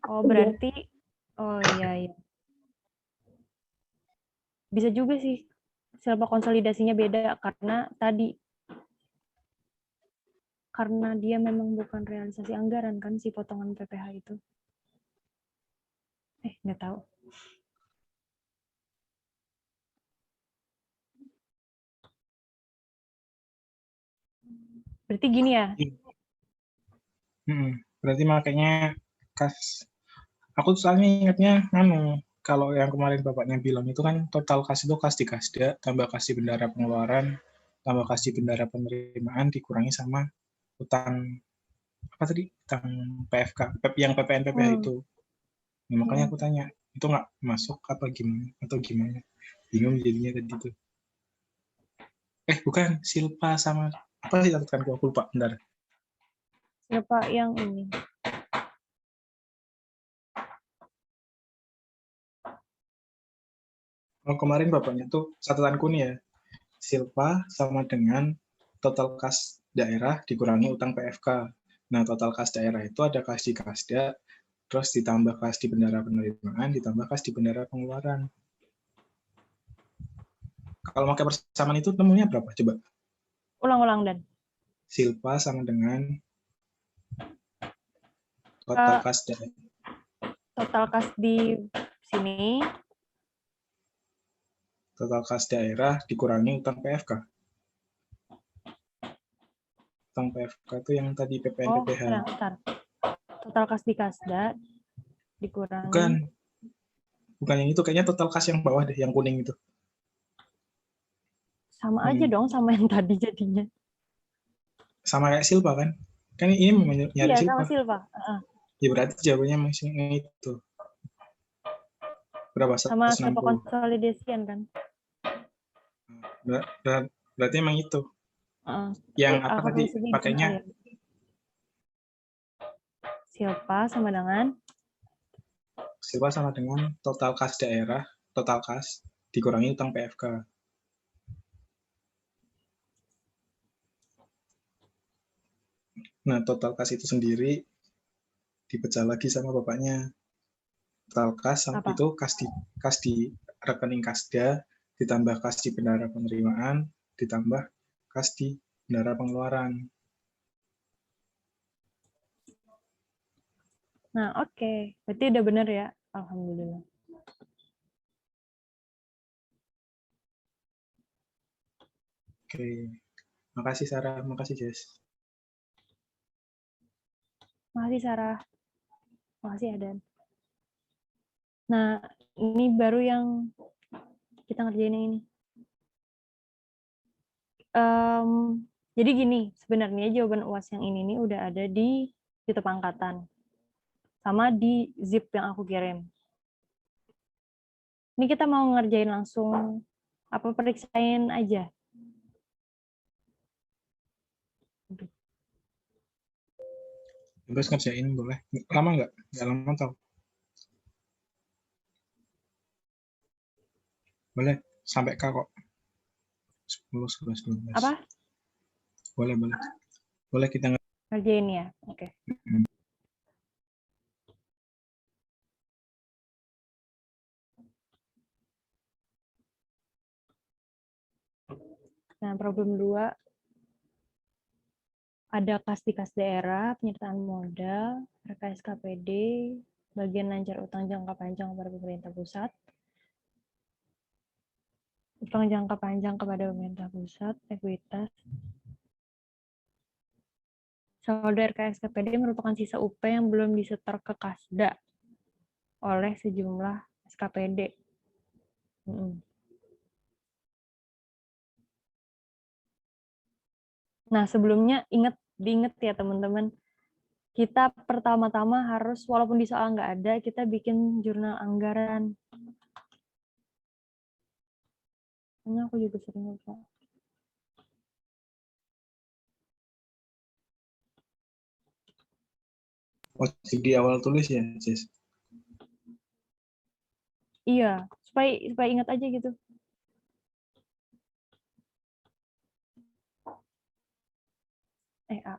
Oh, berarti oh iya. Bisa juga sih silpa konsolidasinya beda karena dia memang bukan realisasi anggaran kan si potongan PPh itu. Nggak tahu. Berarti gini ya?
Berarti makanya kas aku soalnya ingatnya kalau yang kemarin bapaknya bilang itu kan total kas itu kas di kasda tambah kas di bendara pengeluaran tambah kas di bendara penerimaan dikurangi sama utang apa tadi utang PFK yang PPN PPh itu. Nah, makanya aku tanya itu nggak masuk apa gimana atau gimana, bingung jadinya tadi tuh. Bukan silpa sama apa sih catatan aku lupa bentar.
Silpa yang ini.
Kemarin bapaknya tuh catatanku nih ya, silpa sama dengan total kas daerah dikurangi utang PFK. Nah, total kas daerah itu ada kas di kasda, terus ditambah kas di bendara penerimaan, ditambah kas di bendara pengeluaran. Kalau pakai persamaan itu temunya berapa? Coba.
Ulang-ulang dan.
Silpa sama dengan total kas daerah.
Total kas di sini.
Total kas daerah dikurangi utang PFK. Utang PFK itu yang tadi PPN
Oh,
PPH.
bentar. Total kas di Kasda dikurangi.
Bukan yang itu, kayaknya total kas yang bawah deh, yang kuning itu.
Sama aja dong sama yang tadi jadinya.
Sama kayak Silpa kan? Kan ini nyari
Iya,
Silpa.
sama Silva.
Ya berarti jawabannya masih itu. Berapa?
Sama
160.
Silva konsolidasian kan?
Berarti emang itu. Yang apa tadi pakainya?
Silpa sama dengan
total kas daerah, total kas dikurangi utang PFK. Nah, total kas itu sendiri dipecah lagi sama bapaknya. Total kas itu kas di rekening Kasda, ditambah kas di bendahara penerimaan, ditambah kas di bendahara pengeluaran.
Nah, oke. Berarti udah benar ya. Alhamdulillah.
Oke. Makasih Sarah, makasih Jess.
Makasih Sarah. Makasih Adan. Nah, ini baru yang kita ngerjain yang ini. Jadi gini, sebenarnya jawaban UAS yang ini nih udah ada di YouTube angkatan. Sama di zip yang aku kirim. Ini kita mau ngerjain langsung apa periksain aja?
Terus ngerjain boleh. Lama nggak? Nggak lama tau. Boleh. Sampai K kok. 10, 11, 12.
Apa?
Boleh. Boleh kita
ngerjain ya. Oke. Nah, problem 2. Ada kas di kas daerah, penyertaan modal, RKS KPD, bagian lancar utang jangka panjang kepada pemerintah pusat, utang jangka panjang kepada pemerintah pusat, ekuitas. Saldo RKS KPD merupakan sisa UP yang belum disetor ke Kasda oleh sejumlah SKPD. Nah, sebelumnya diingat ya teman-teman, kita pertama-tama harus, walaupun di soal nggak ada, kita bikin jurnal anggaran. Ini aku juga sering lupa.
di awal tulis ya, Jess?
Iya, supaya ingat aja gitu. A.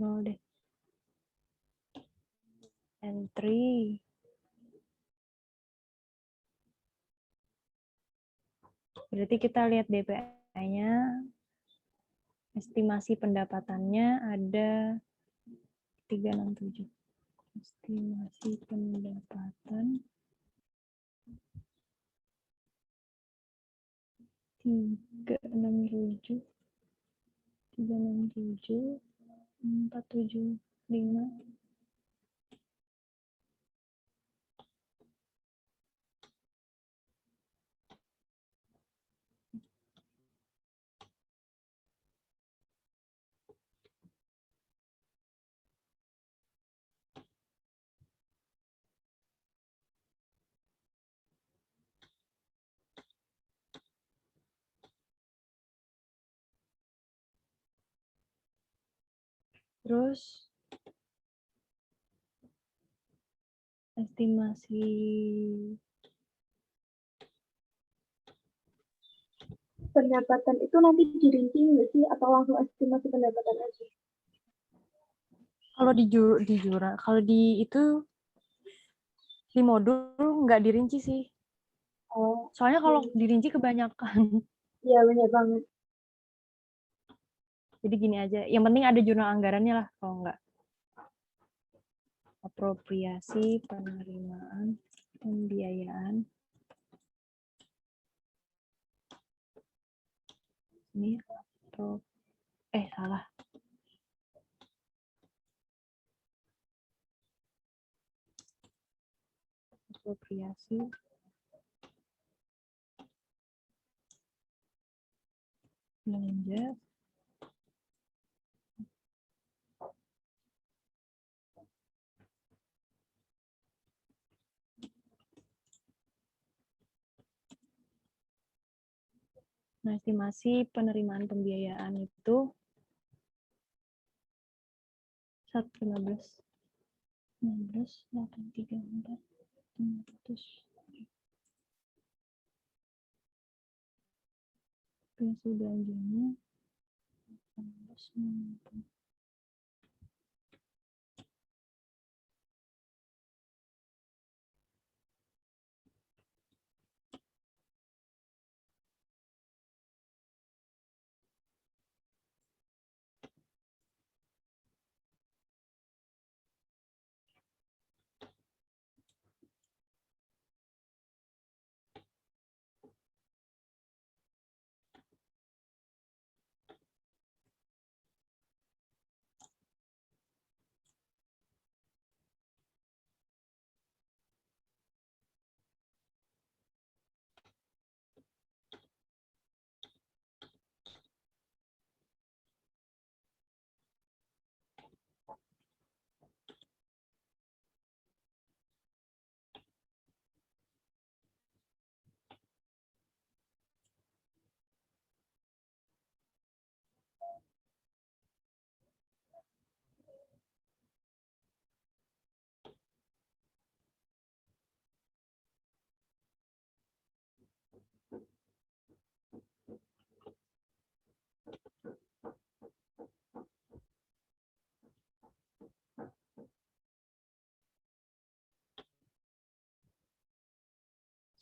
0 deh. Entry. Berarti kita lihat DPA-nya. Estimasi pendapatannya ada 367. Estimasi pendapatan 367 475. Terus estimasi
pendapatan itu nanti dirinci nggak sih atau langsung estimasi pendapatan aja?
kalau di jurnal, kalau di itu di modul nggak dirinci sih.
Oh,
Soalnya kalau dirinci kebanyakan.
iya banyak banget.
Jadi gini aja. Yang penting ada jurnal anggarannya lah kalau enggak. Apropriasi penerimaan pembiayaan. Ini salah. Apropriasi belanja nah, estimasi penerimaan pembiayaan itu 15 834 500 biasa belanjanya 1890.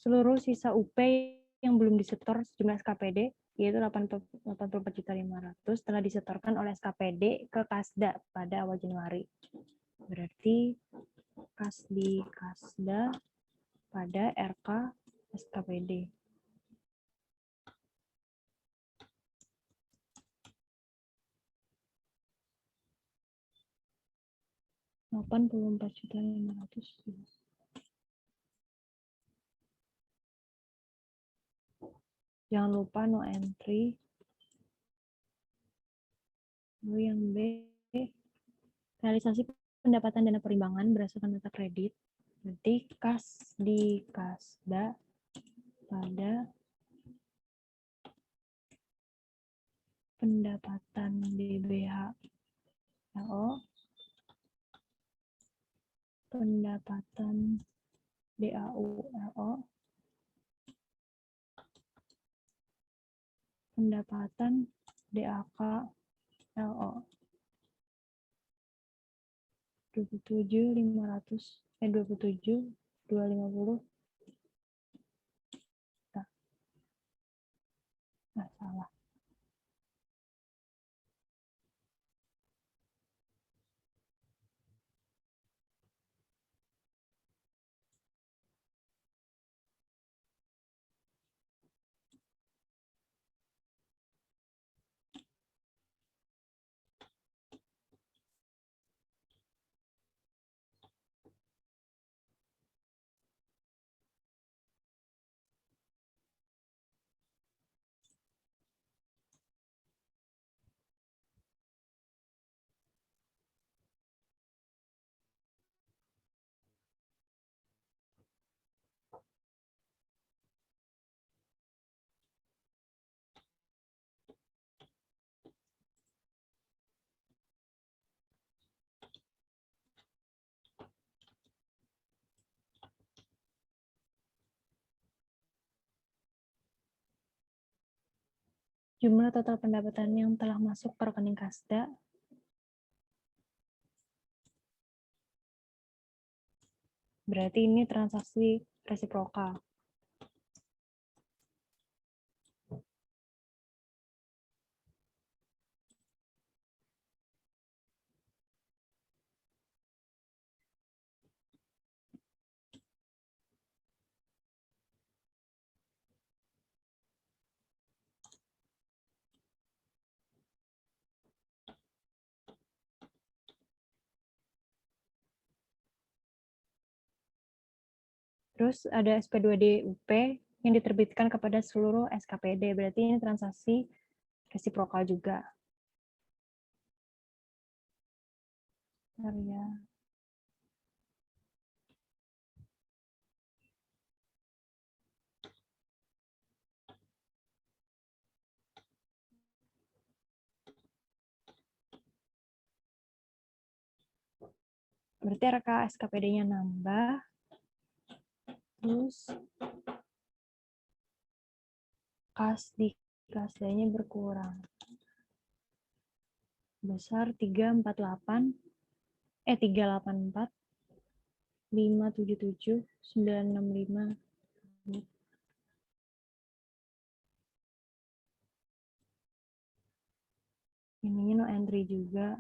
Seluruh sisa UP yang belum disetor sejumlah SKPD yaitu 84.500 telah disetorkan oleh SKPD ke Kasda pada awal Januari. Berarti kas di Kasda pada RK SKPD. Rp84.500.000. Jangan lupa no entry. Lalu yang B, realisasi pendapatan dana perimbangan berdasarkan data kredit. Berarti kas di Kasda pada pendapatan DBHLO, pendapatan DAULO, pendapatan DAKLO. 27.250. Nah, salah. Jumlah total pendapatan yang telah masuk ke rekening Kasda berarti ini transaksi resiprokal. Terus ada SP2D UP yang diterbitkan kepada seluruh SKPD. Berarti ini transaksi resiprokal juga. Bentar ya. Berarti RK SKPD-nya nambah. Terus kas di kasdanya berkurang. Besar 384 384 577 965. Ininya no entry juga.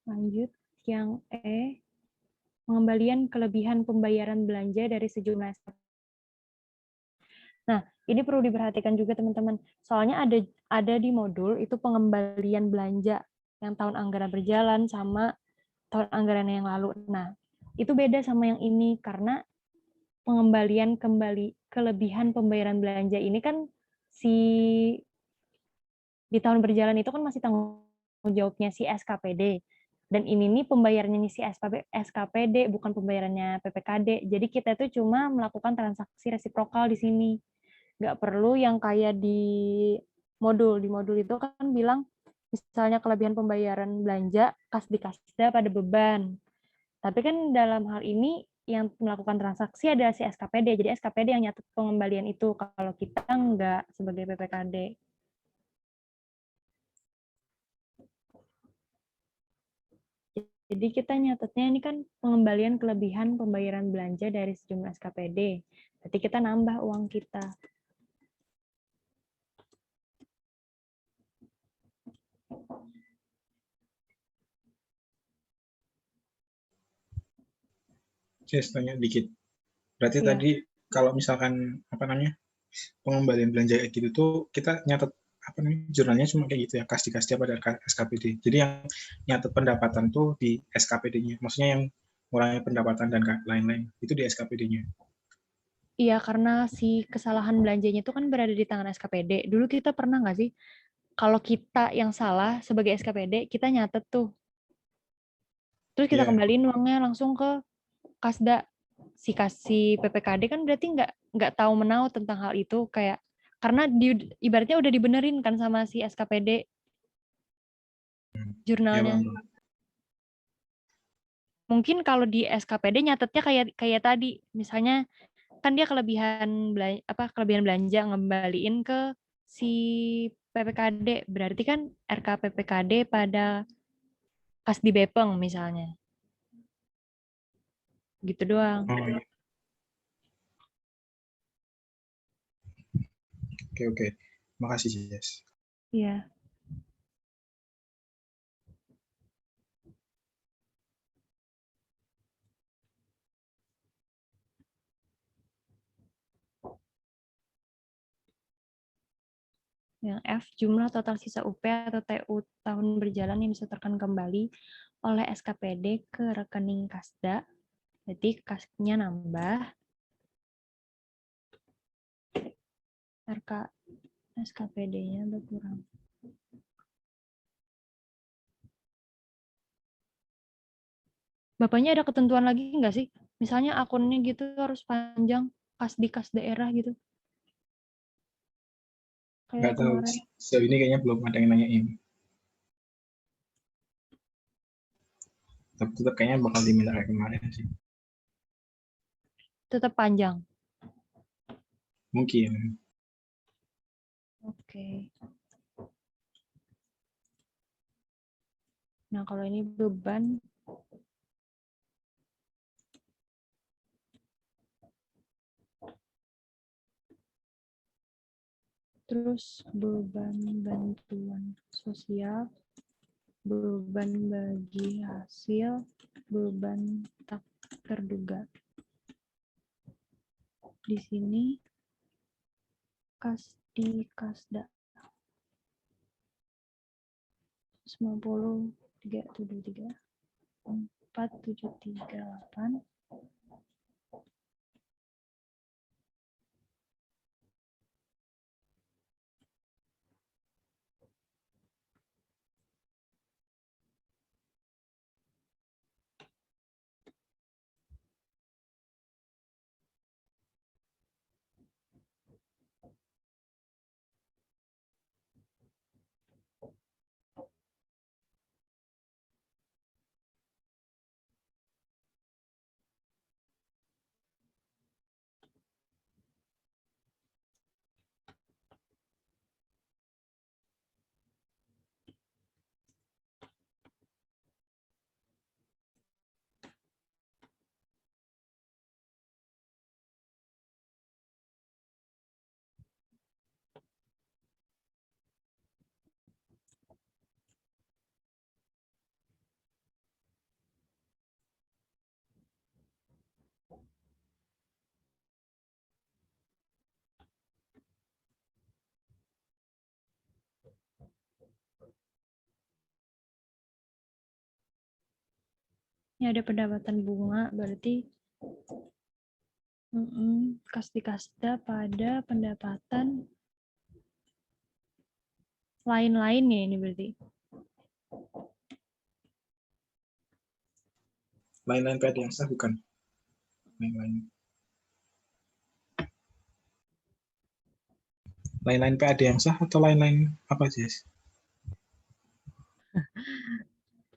Lanjut yang E, pengembalian kelebihan pembayaran belanja dari sejumlah SKPD. Nah, ini perlu diperhatikan juga teman-teman. Soalnya ada di modul itu pengembalian belanja yang tahun anggaran berjalan sama tahun anggaran yang lalu. Nah, itu beda sama yang ini karena pengembalian kelebihan pembayaran belanja ini kan di tahun berjalan itu kan masih tanggung jawabnya si SKPD. Dan ini nih pembayarannya nih si SKPD, bukan pembayarannya PPKD. Jadi kita itu cuma melakukan transaksi resiprokal di sini. Nggak perlu yang kayak di modul. Di modul itu kan bilang, misalnya kelebihan pembayaran belanja, kas di kasda pada beban. Tapi kan dalam hal ini, yang melakukan transaksi adalah si SKPD. Jadi SKPD yang nyatet pengembalian itu, kalau kita nggak sebagai PPKD. Jadi kita nyatetnya ini kan pengembalian kelebihan pembayaran belanja dari sejumlah SKPD. Berarti kita nambah uang kita.
Saya tanya dikit. Berarti
Iya.
tadi kalau misalkan apa namanya pengembalian belanja kayak gitu tuh kita nyatet apa namanya jurnalnya cuma kayak gitu ya, kas di kasda pada SKPD. Jadi yang nyatet pendapatan tuh di SKPD-nya. Maksudnya yang ngurangi pendapatan dan lain-lain itu di SKPD-nya.
Iya, karena si kesalahan belanjanya itu kan berada di tangan SKPD. Dulu kita pernah nggak sih, kalau kita yang salah sebagai SKPD, kita nyatet tuh. Terus kita
Iya.
kembaliin uangnya langsung ke kasda. Si PPKD kan berarti nggak tahu menau tentang hal itu, kayak karena ibaratnya udah dibenerin kan sama si SKPD
Ya,
jurnalnya.
Bang.
Mungkin kalau di SKPD nyatetnya kayak tadi, misalnya kan dia kelebihan belanja ngembaliin ke si PPKD, berarti kan RK PPKD pada kas di Bepeng misalnya. Gitu doang.
Oh, iya. Oke. Makasih, Jess.
Iya. Yang F, jumlah total sisa UP atau TU tahun berjalan yang disetorkan kembali oleh SKPD ke rekening kasda. Jadi kasnya nambah. RK SKPD-nya berkurang. Bapaknya ada ketentuan lagi nggak sih? Misalnya akunnya gitu harus panjang, kas di kas daerah gitu.
Nggak
Kayak
tahu.
kemarin.
Sejauh ini kayaknya belum ada yang nanyain. Tapi tetap kayaknya bakal diminta kayak kemarin sih.
Tetap panjang.
Mungkin.
Oke. Nah, kalau ini beban. Terus beban bantuan sosial, beban bagi hasil, beban tak terduga. Di sini kas di kasda 150 373 4738. Ini ada pendapatan bunga, berarti kas di kasda pada pendapatan lain-lain ya ini berarti.
Lain-lain PAD yang sah bukan? Lain-lain. Lain-lain PAD yang sah atau lain-lain apa, Jess?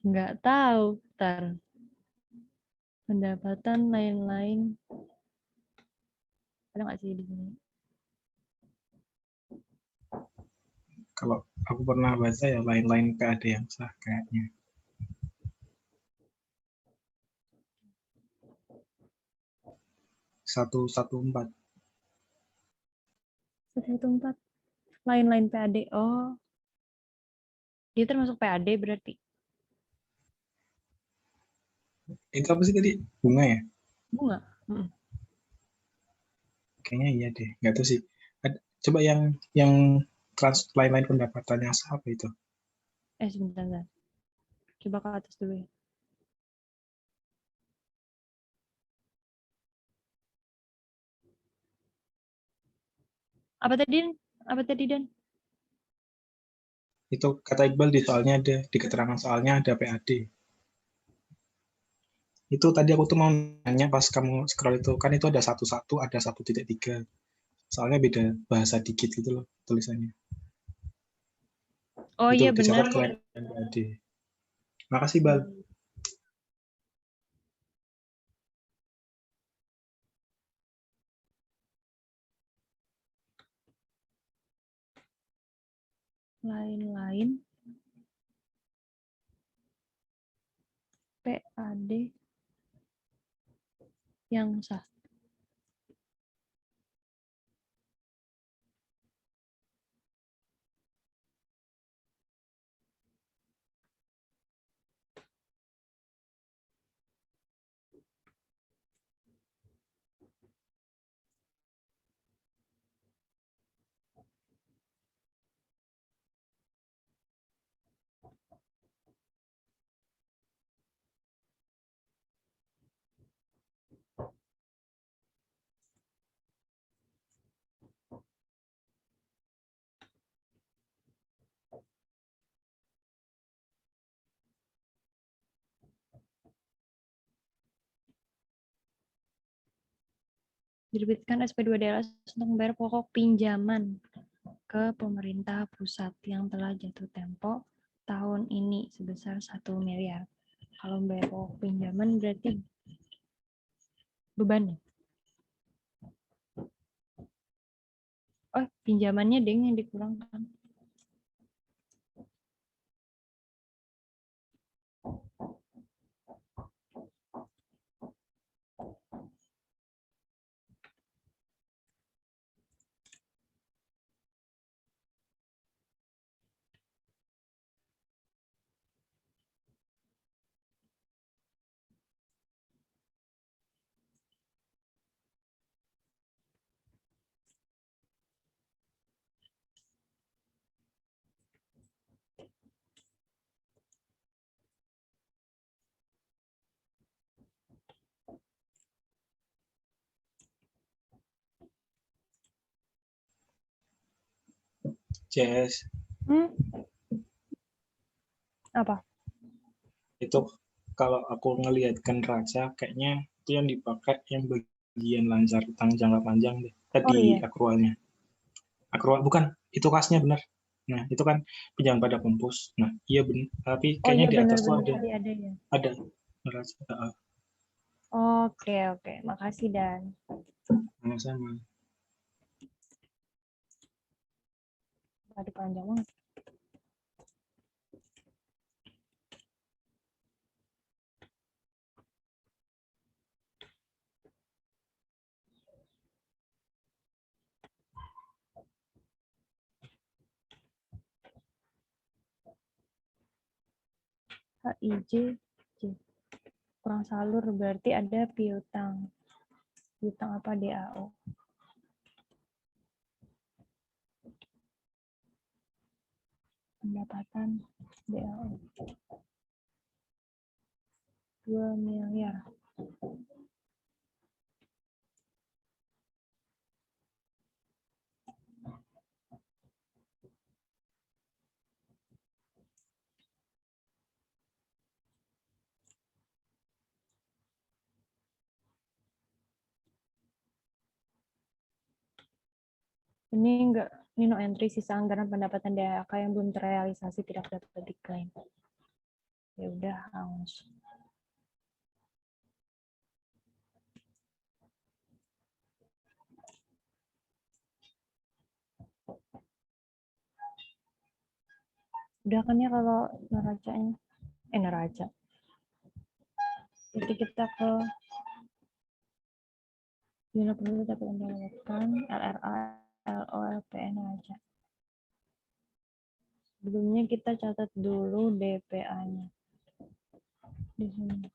Nggak tahu, Tar. Pendapatan lain-lain. Ada nggak sih di sini?
Kalau aku pernah baca ya lain-lain PAD yang sah kayaknya. Satu 114.
114. Lain-lain PAD. Oh, dia termasuk PAD berarti.
Itu apa sih tadi? Bunga ya?
Bunga.
Kayaknya iya deh. Nggak tahu sih. Coba yang lain-lain pendapatannya sah apa itu?
Sebentar. Coba ke atas dulu ya. Apa tadi? Apa tadi, Dan?
Itu kata Iqbal di soalnya ada, di keterangan soalnya ada PAD. Itu tadi aku tuh mau nanya pas kamu scroll itu, kan itu ada 11, ada 1.3. Soalnya beda bahasa dikit gitu loh tulisannya.
Oh
Itu
iya benar.
dicatat kelihatan PAD. Makasih, Bal.
Lain-lain PAD yang sah. Diterbitkan SP2DLS untuk membayar pokok pinjaman ke pemerintah pusat yang telah jatuh tempo tahun ini sebesar 1 miliar. Kalau membayar pokok pinjaman berarti beban. Oh, pinjamannya deng yang dikurangkan.
Jess,
Hmm? Apa?
itu kalau aku ngelihatkan Raja, kayaknya itu yang dipakai yang bagian lancar jangka panjang deh.
Oh
Tadi
iya.
akrualnya. Akrual bukan, itu kasnya benar. Nah, itu kan pinjam pada pempus. Nah, iya benar. Tapi
Oh
kayaknya
iya
di atas tuh
benar-benar
ada
tadi ada ya.
ada Raja.
Oke, oke. Makasih Dan.
Sama-sama.
Tadi panjang banget. HIJ, J. Kurang salur berarti ada piutang. Piutang apa DAO? Pendapatan DAO. 2 miliar. Ini enggak, ini no entry sisa anggaran pendapatan DAK yang belum terrealisasi tidak dapat diklaim. Ya udah, langsung. Udah kan ya kalau neracanya? Neraca. Jadi kita ke bila perlu dapat mendapatkan LRA, LO, LPN aja. Sebelumnya kita catat dulu DPA-nya. Di sini.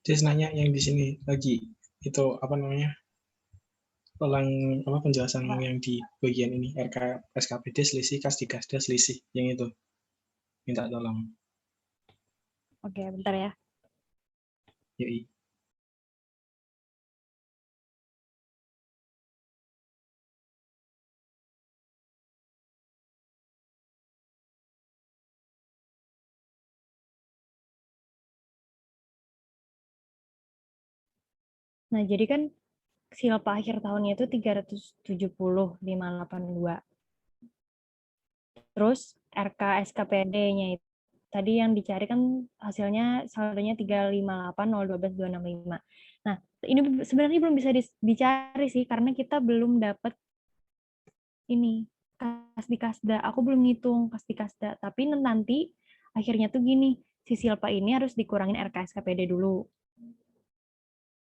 Jess nanya yang di sini lagi, itu apa namanya, ulang apa penjelasan yang di bagian ini, RK SKPD selisih, Kasdikasda selisih, yang itu. Minta tolong.
Oke, bentar ya.
Yoi.
Nah, jadi kan silpa akhir tahunnya itu 370,582. Terus RK SKPD-nya itu tadi yang dicari kan hasilnya saldonya 358.012.265. Nah, ini sebenarnya belum bisa dicari sih karena kita belum dapat ini Kasdikasda. Aku belum ngitung Kasdikasda, tapi nanti akhirnya tuh gini, si silpa ini harus dikurangin RK SKPD dulu.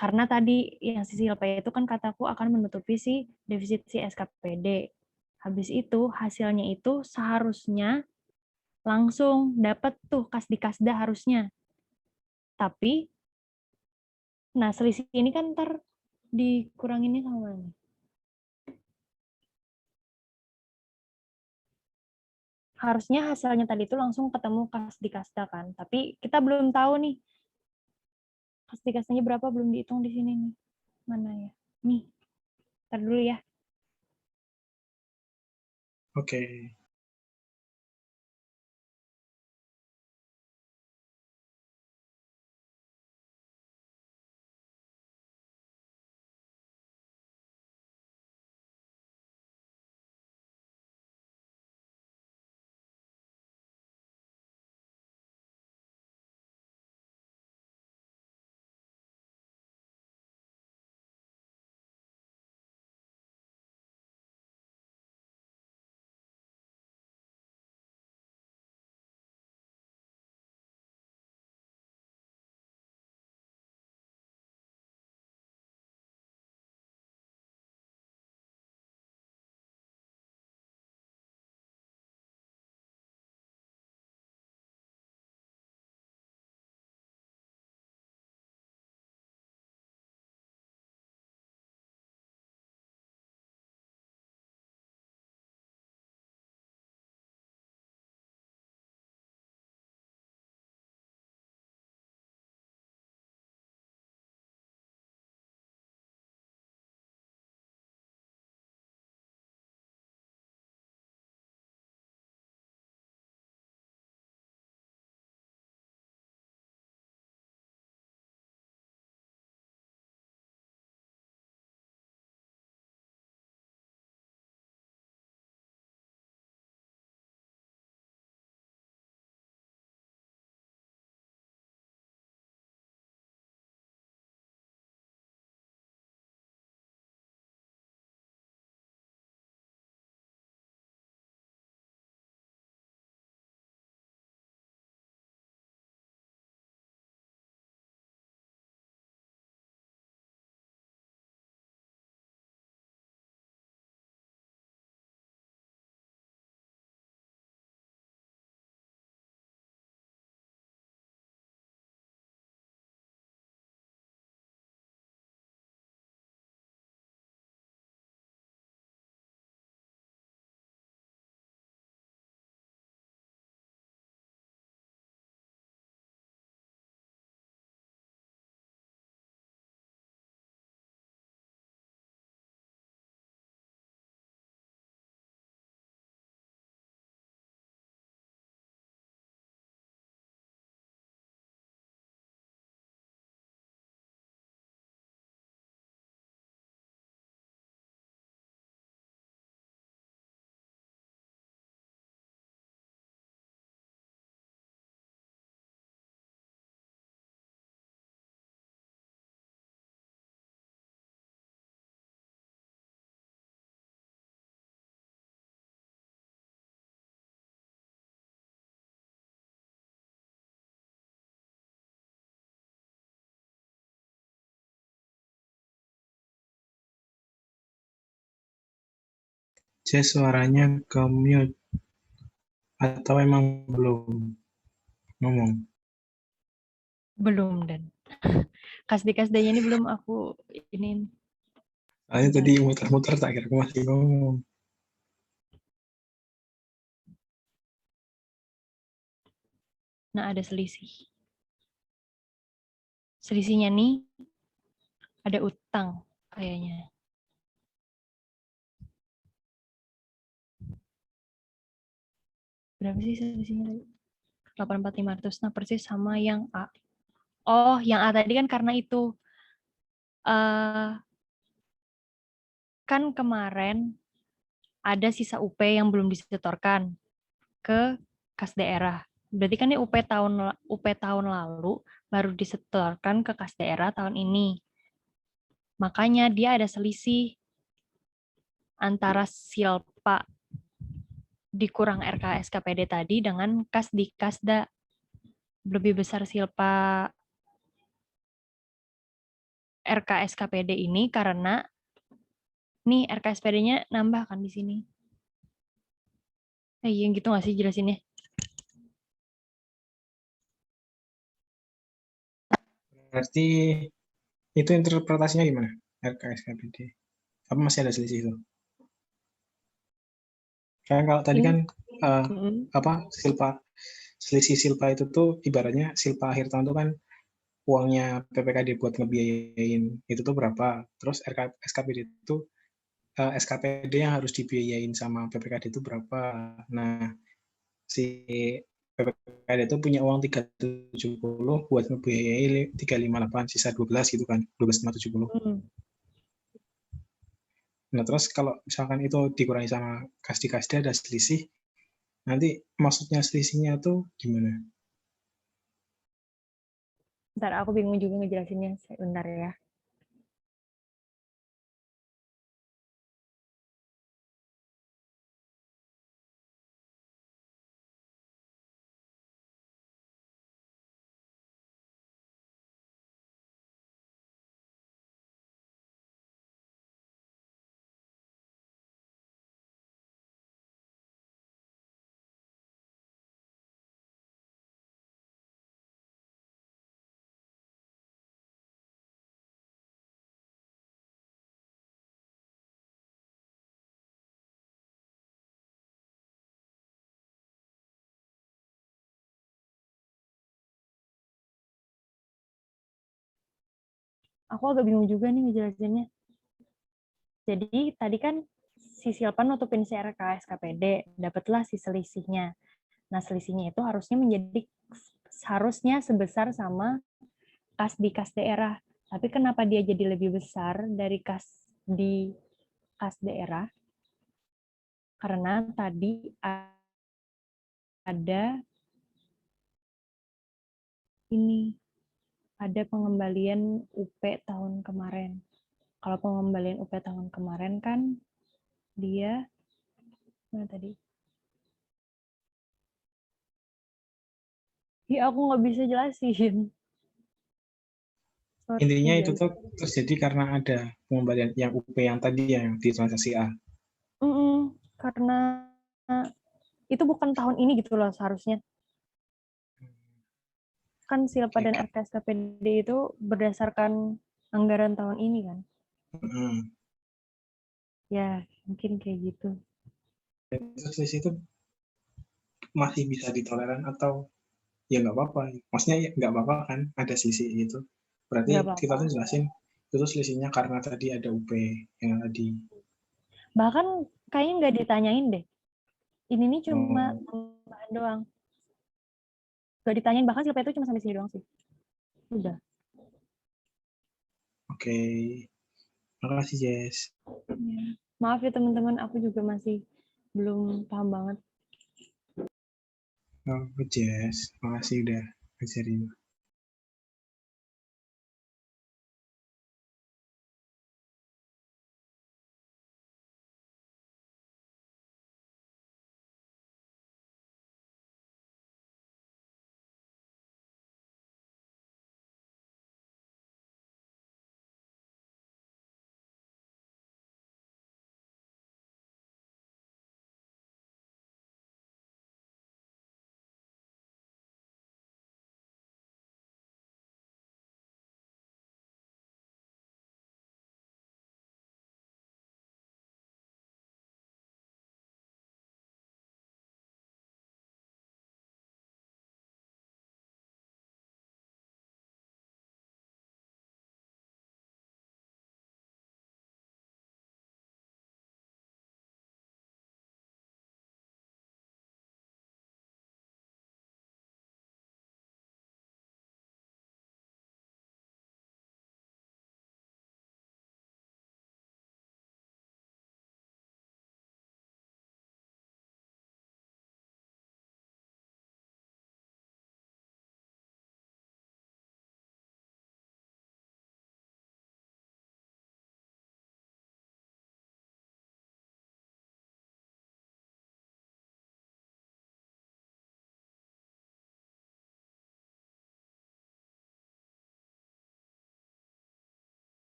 Karena tadi yang si silpa itu kan kataku akan menutupi si defisit si SKPD. Habis itu hasilnya itu seharusnya langsung dapat tuh Kasdikasda harusnya. Tapi, nah selisih ini kan ntar dikuranginnya sama mana? Harusnya hasilnya tadi itu langsung ketemu Kasdikasda kan. Tapi kita belum tahu nih Kasdikasdanya berapa, belum dihitung di sini nih. Mana ya? Nih, ntar dulu ya.
Oke. Jess suaranya ke mute. Atau emang belum ngomong?
Belum dan kasdi-kasdanya ini belum aku ini.
Soalnya tadi muter-muter tak kira aku masih ngomong.
Nah, ada selisih. Selisihnya nih ada utang kayaknya. Berapa sih selisihnya tadi? 84500. Nah, persis sama yang A. Oh, yang A tadi kan karena itu kan kemarin ada sisa UP yang belum disetorkan ke kas daerah. Berarti kan ini UP tahun lalu baru disetorkan ke kas daerah tahun ini. Makanya dia ada selisih antara silpa dikurang RKSKPD tadi dengan kas di kasda. Lebih besar silpa RKSKPD ini karena nih RKSPD-nya nambah kan di sini. Yang gitu nggak sih jelasinnya?
Berarti itu interpretasinya gimana? RKSKPD. Apa masih ada selisih itu? Kan kalau tadi
Ini
kan
mm,
apa selisih silpa itu tuh ibaratnya silpa akhir tahun tuh kan uangnya PPKD buat ngebiayain itu tuh berapa, terus SKPD itu SKPD yang harus dibiayain sama PPKD itu berapa. Nah, si PPKD itu punya uang 370 buat ngebiayai 358, sisa 12 gitu kan, 12,70.
mm.
Nah, terus kalau misalkan itu dikurangi sama kasdi-kasdi ada selisih, nanti maksudnya selisihnya tuh gimana?
Ntar aku bingung juga ngejelasinnya. Bentar ya. Aku agak bingung juga nih ngejelasinnya. Jadi tadi kan si Silpan nutupin si RKSKPD, dapatlah si selisihnya. Nah, selisihnya itu harusnya sebesar sama kas di kas daerah. Tapi kenapa dia jadi lebih besar dari kas di kas daerah? Karena tadi ada ini, ada pengembalian UP tahun kemarin. Kalau pengembalian UP tahun kemarin kan dia mana tadi? Aku nggak bisa jelasin. Sorry
Intinya itu
guys.
tuh terjadi karena ada pengembalian yang UP yang tadi yang di transaksi A.
Karena itu bukan tahun ini gitu loh seharusnya. Kan Silpa
Oke,
dan RKSKPD itu berdasarkan anggaran tahun ini kan. Ya, mungkin kayak gitu.
selisih itu masih bisa ditoleran atau ya nggak apa-apa. Maksudnya ya nggak apa-apa kan ada selisih itu. Berarti
Nggak
kita
apa-apa.
tuh jelasin itu selisihnya karena tadi ada UP yang tadi.
Bahkan kayaknya nggak ditanyain deh. Ini nih cuma
Oh,
tambahan doang. Nggak ditanyain, bahkan Silpa itu cuma sampai sini doang sih. Udah.
oke. Makasih, Jess.
Ya. Maaf ya teman-teman, aku juga masih belum paham banget.
Oh, Jess. Makasih udah ngajarin.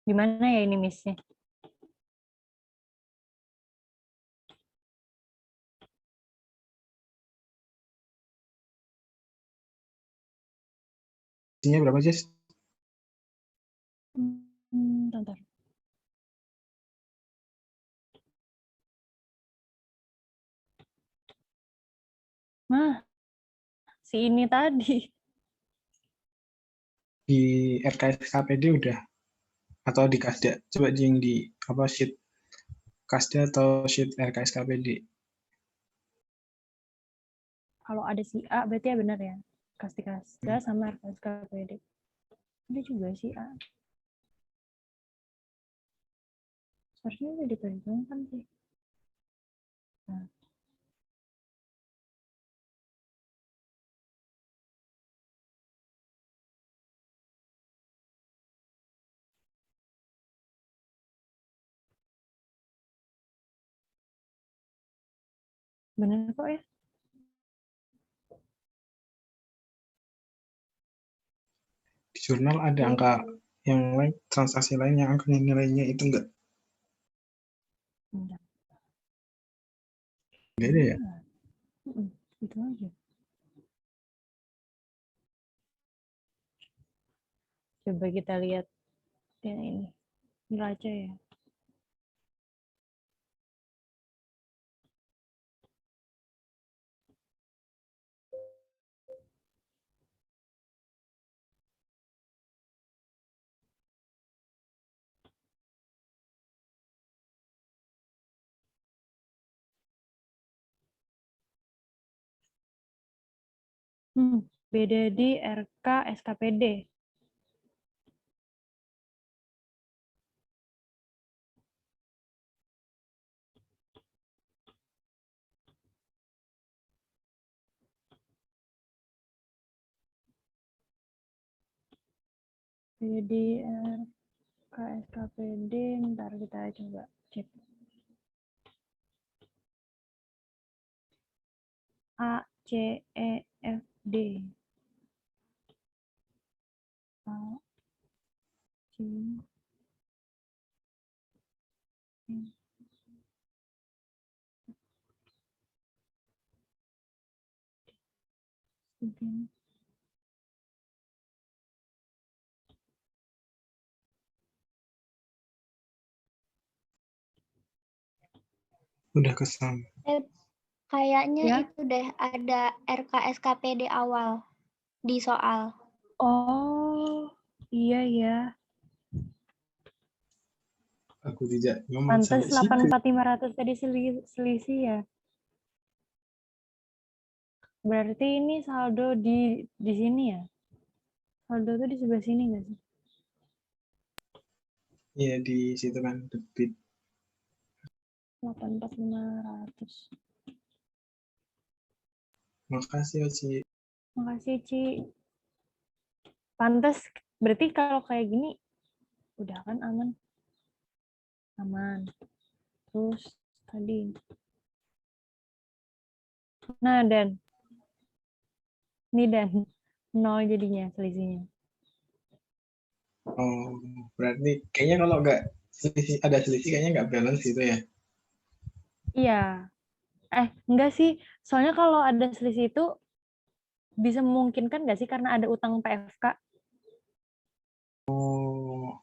Gimana ya ini miss-nya?
Isinya berapa, Jess?
Bentar. Nah, si ini tadi.
Di RKSKPD udah atau di Kasda? Coba yang di apa sheet Kasda atau sheet RKSKPD?
Kalau ada si A, berarti ya benar ya. Kasda sama RKSKPD. Ada juga si A. Seharusnya udah diperhitungkan sih. Nah. Benar kok ya.
Di jurnal ada angka yang lain, transaksi lain yang angka nilainya itu enggak?
Bentar.
Enggak ada ya?
Itu aja. Coba kita lihat yang ini. Neraca ya. Beda di RK SKPD. Jadi RK SKPD, ntar kita coba cek. A, C, E, F, D. A, C, E, D.
Udah kesam.
Kayaknya
Ya?
itu deh ada RKSKPD awal di soal.
Oh, iya ya.
Aku tidak ngomong
Pantes
sampai situ.
84.500 tadi selisih ya. Berarti ini saldo di sini ya? Saldo tuh di sebelah sini nggak sih?
Iya, di situ kan debit.
84.500.
Makasih, Oci.
Makasih, Ci. Pantes, berarti kalau kayak gini, udah kan aman. Aman. Terus, tadi. Nah, Dan. Ini Dan. 0 jadinya selisihnya.
Oh, berarti kayaknya kalau nggak selisih, ada selisih kayaknya nggak balance gitu ya.
Iya. Enggak sih. Soalnya kalau ada selisih itu, bisa memungkinkan nggak sih karena ada utang PFK?
Oh,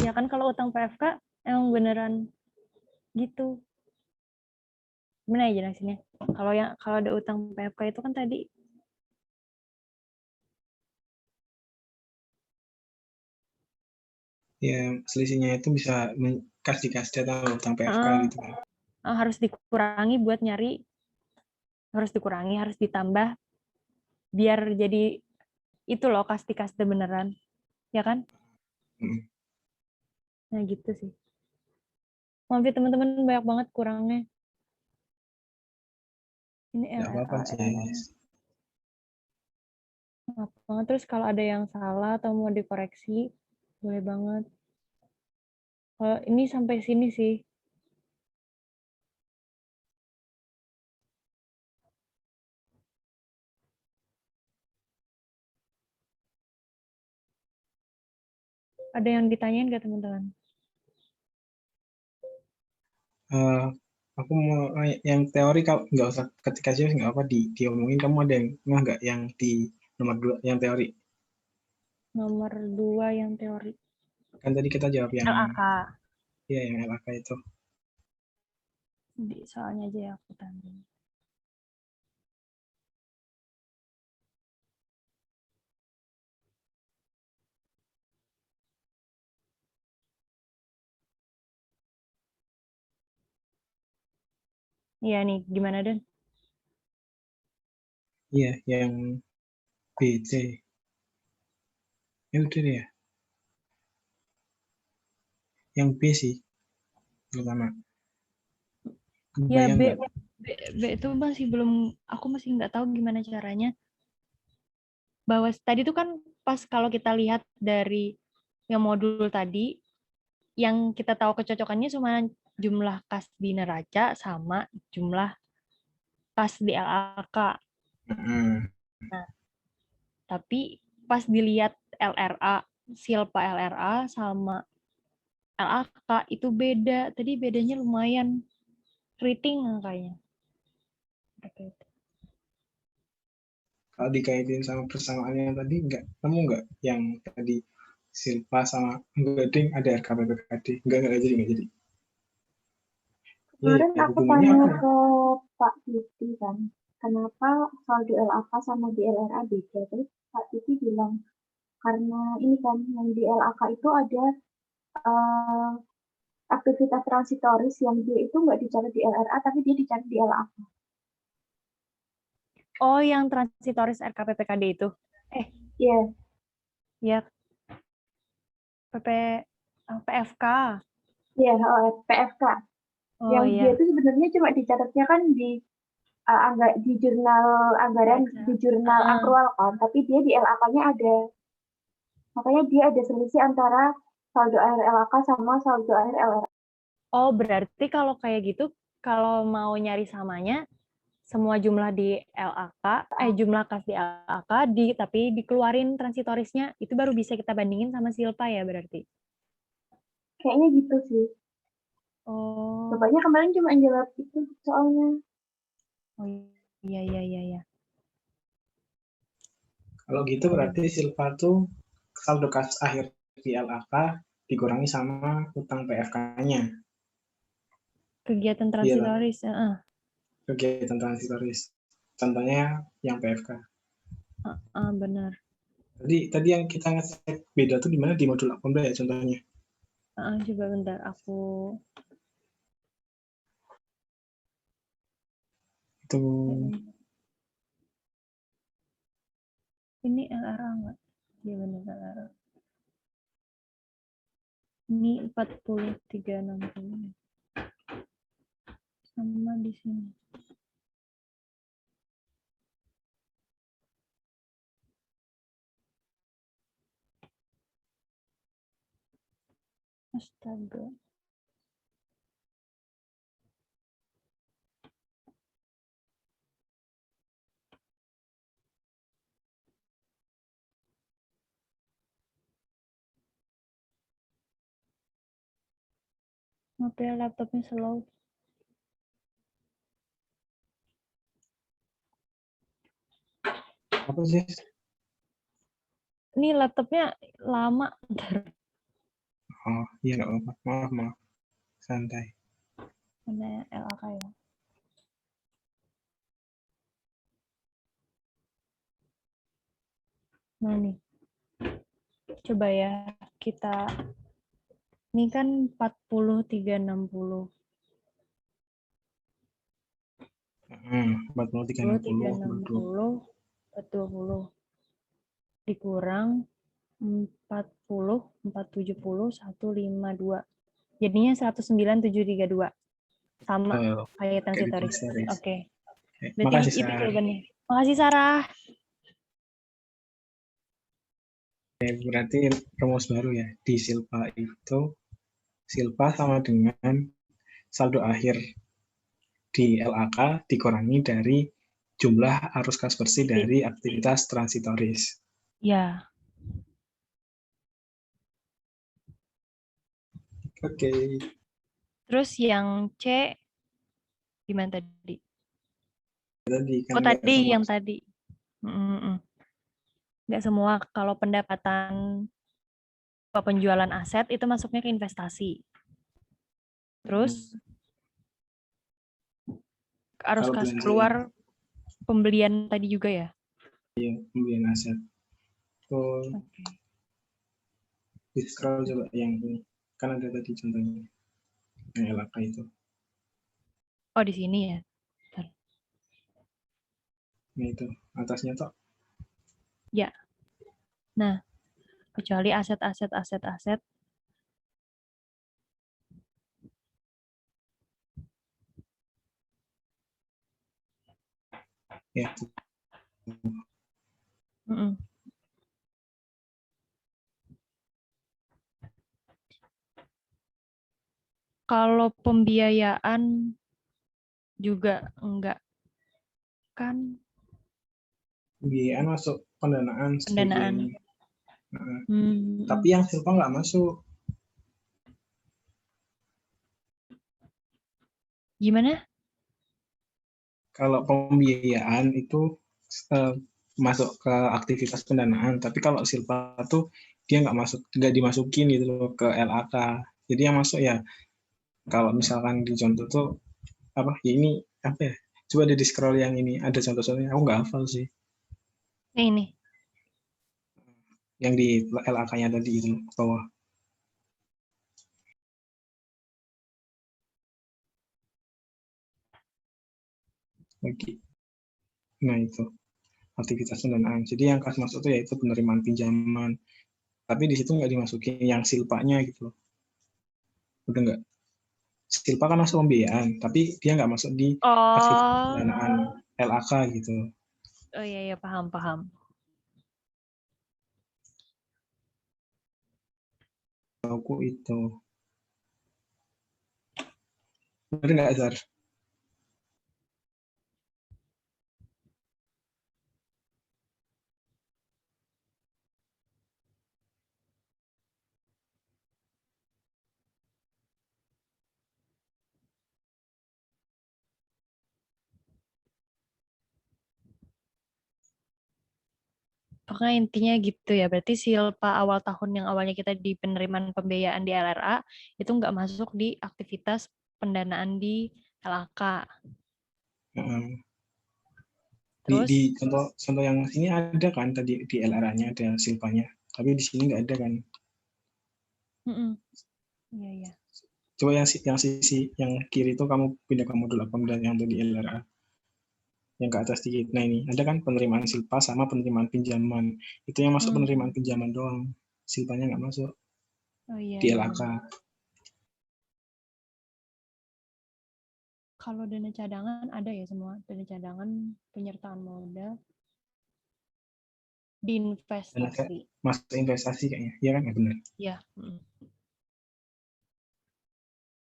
Ya kan kalau utang PFK, emang beneran gitu. Gimana ya jelasinnya? Kalau ada utang PFK itu kan tadi
ya selisihnya itu bisa kasih kasih atau utang PFK gitu kan.
harus dikurangi buat nyari, harus dikurangi, harus ditambah biar jadi itu loh kasti-kasti beneran. Ya kan?
Hmm.
Nah gitu sih. Maaf ya teman-teman banyak banget kurangnya. Ini
Nggak apa-apa, Jess.
Maaf banget. Terus kalau ada yang salah atau mau dikoreksi, boleh banget. Kalau ini sampai sini sih. Ada yang ditanyain nggak teman-teman?
Aku mau yang teori, kalau nggak usah ketika sih nggak apa diomongin. Kamu ada yang nggak yang di nomor 2 yang teori?
Nomor 2 yang teori.
Kan tadi kita jawab yang
LAK.
ya yang LAK itu.
Soalnya aja ya aku tanya. Iya nih, gimana Dan?
Iya, yang BC. Ya udah deh ya. Yang B sih terutama.
Ya
Kebayang
B,
nggak?
B itu masih belum, aku masih nggak tahu gimana caranya. Bahwa tadi tuh kan pas kalau kita lihat dari yang modul tadi, yang kita tahu kecocokannya cuma jumlah kas di neraca sama jumlah kas di LAK. Nah, tapi pas dilihat LRA, silpa LRA sama LAK itu beda. Tadi bedanya lumayan keriting kayaknya.
Kalau dikaitin sama persamaannya tadi kamu nggak yang tadi Silpa sama enggak ding ada RKPPKD enggak jadi. Iya,
Kemarin
ya,
aku
hubungannya
tanya
apa ya?
ke Pak Titi kan, kenapa saldo LAK sama di LRA beda? Terus Pak Titi bilang, karena ini kan yang di LAK itu ada eh, aktivitas transitoris yang dia itu nggak dicatat di LRA, tapi dia dicatat di LAK.
Oh, yang transitoris RKPPKD itu?
Iya,
Ya, PFK.
iya, PFK.
Oh
Yang dia
iya,
itu sebenarnya cuma dicatatnya kan di di jurnal anggaran,
baca.
di jurnal akrual kan, tapi dia di LAK-nya ada. Makanya dia ada selisih antara saldo akhir LAK sama saldo akhir LRA.
Oh, berarti kalau kayak gitu, kalau mau nyari samanya, semua jumlah di LAK, jumlah kas di LAK, tapi dikeluarin transitorisnya, itu baru bisa kita bandingin sama silpa ya berarti?
Kayaknya gitu sih.
Oh,
Bapaknya kemarin cuma jawab itu soalnya.
oh iya.
Kalau gitu berarti Silpa tuh saldo kas akhir di LAK dikurangi sama utang PFK-nya.
Kegiatan
Iya,
transitoris.
kegiatan transitoris. Contohnya yang PFK.
Benar.
Tadi yang kita ngecek beda tuh di mana, di modul 18 ya contohnya.
Coba bentar, aku
Itu
ini LRA nggak? Iya benar LRA. Ini 4360 sama di sini. Astaga. Maaf ya, laptopnya slow.
apa sih?
Ini laptopnya lama.
Oh iya, nggak apa-apa. Maaf, santai.
Mana LAK ya? Nah nih, coba ya kita. Ini kan 4360.
4360
20 dikurang 40 470 152. Jadinya 109.732. Sama kayak transitoris. Oke. Berarti
Makasih,
itu
Sarah.
jawabannya. Makasih Sarah.
Berarti rumus baru ya. Di Silpa itu, Silpa sama dengan saldo akhir di LAK dikurangi dari jumlah arus kas bersih dari aktivitas transitoris.
Ya.
Oke.
Terus yang C gimana tadi?
Tadi kan
Oh
nggak
tadi
semua.
yang tadi. Nggak semua kalau pendapatan penjualan aset itu masuknya ke investasi. Terus arus
Kalau
kas
belanja
keluar pembelian tadi juga ya?
pembelian aset. Tuh,
Oke.
di scroll coba yang ini. Kan ada tadi contohnya. Yang LAK itu.
Oh di sini ya.
Nah itu, atasnya toh.
Ya. Nah, kecuali aset.
Ya,
Mm-mm. Kalau pembiayaan juga enggak kan
pembiayaan masuk pendanaan sebagai
pendanaan.
ini. Nah,
Hmm.
tapi yang silpa nggak masuk.
Gimana?
Kalau pembiayaan itu masuk ke aktivitas pendanaan, tapi kalau silpa tuh dia nggak dimasukin gitu loh ke LAK. Jadi yang masuk ya kalau misalkan di contoh tuh apa ya ini apa ya? Coba di scroll yang ini ada contoh-contohnya. Aku nggak hafal sih.
Ini.
Yang di LAK-nya tadi itu bawah. Lagi. Nah itu aktivitas pendanaan. Jadi yang kas masuk tuh yaitu penerimaan pinjaman. Tapi di situ nggak dimasukin yang silpanya gitu loh. Udah nggak. Silpa kan masuk pembiayaan, tapi dia nggak masuk di aktivitas
Oh.
pendanaan LAK gitu.
Oh iya paham.
Aku itu. Bener nggak, Zar?
Pokoknya intinya gitu ya. Berarti silpa awal tahun yang awalnya kita di penerimaan pembiayaan di LRA itu nggak masuk di aktivitas pendanaan di LAK.
Di
Terus,
contoh yang sini ada kan tadi di LRA-nya ada silpanya, tapi di sini nggak ada kan.
iya.
Coba yang sisi yang kiri itu kamu pindah ke modul apa dan yang tadi LRA yang ke atas dikit. Nah ini ada kan penerimaan silpa sama penerimaan pinjaman. Itu yang masuk penerimaan pinjaman doang. Silpanya nggak masuk
Oh iya.
di LAK.
Kalau dana cadangan ada ya semua. Dana cadangan, penyertaan modal, di investasi.
Masuk investasi kayaknya. Iya kan? Ya benar.
Ya.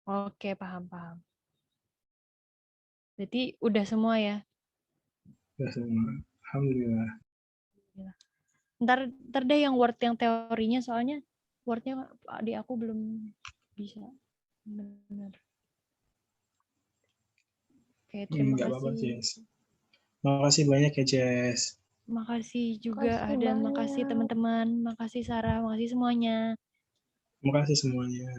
Oke, paham. Berarti udah semua ya?
Udah semua. Alhamdulillah.
Ntar deh yang Word yang teorinya, soalnya Word-nya di aku belum bisa. Benar. Oke, terima
Nggak apa-apa,
kasih.
Jess. Makasih banyak ya, Jess.
Makasih juga
Makasih
Adam, makasih
banyak.
teman-teman, makasih Sarah, makasih semuanya.
Makasih semuanya.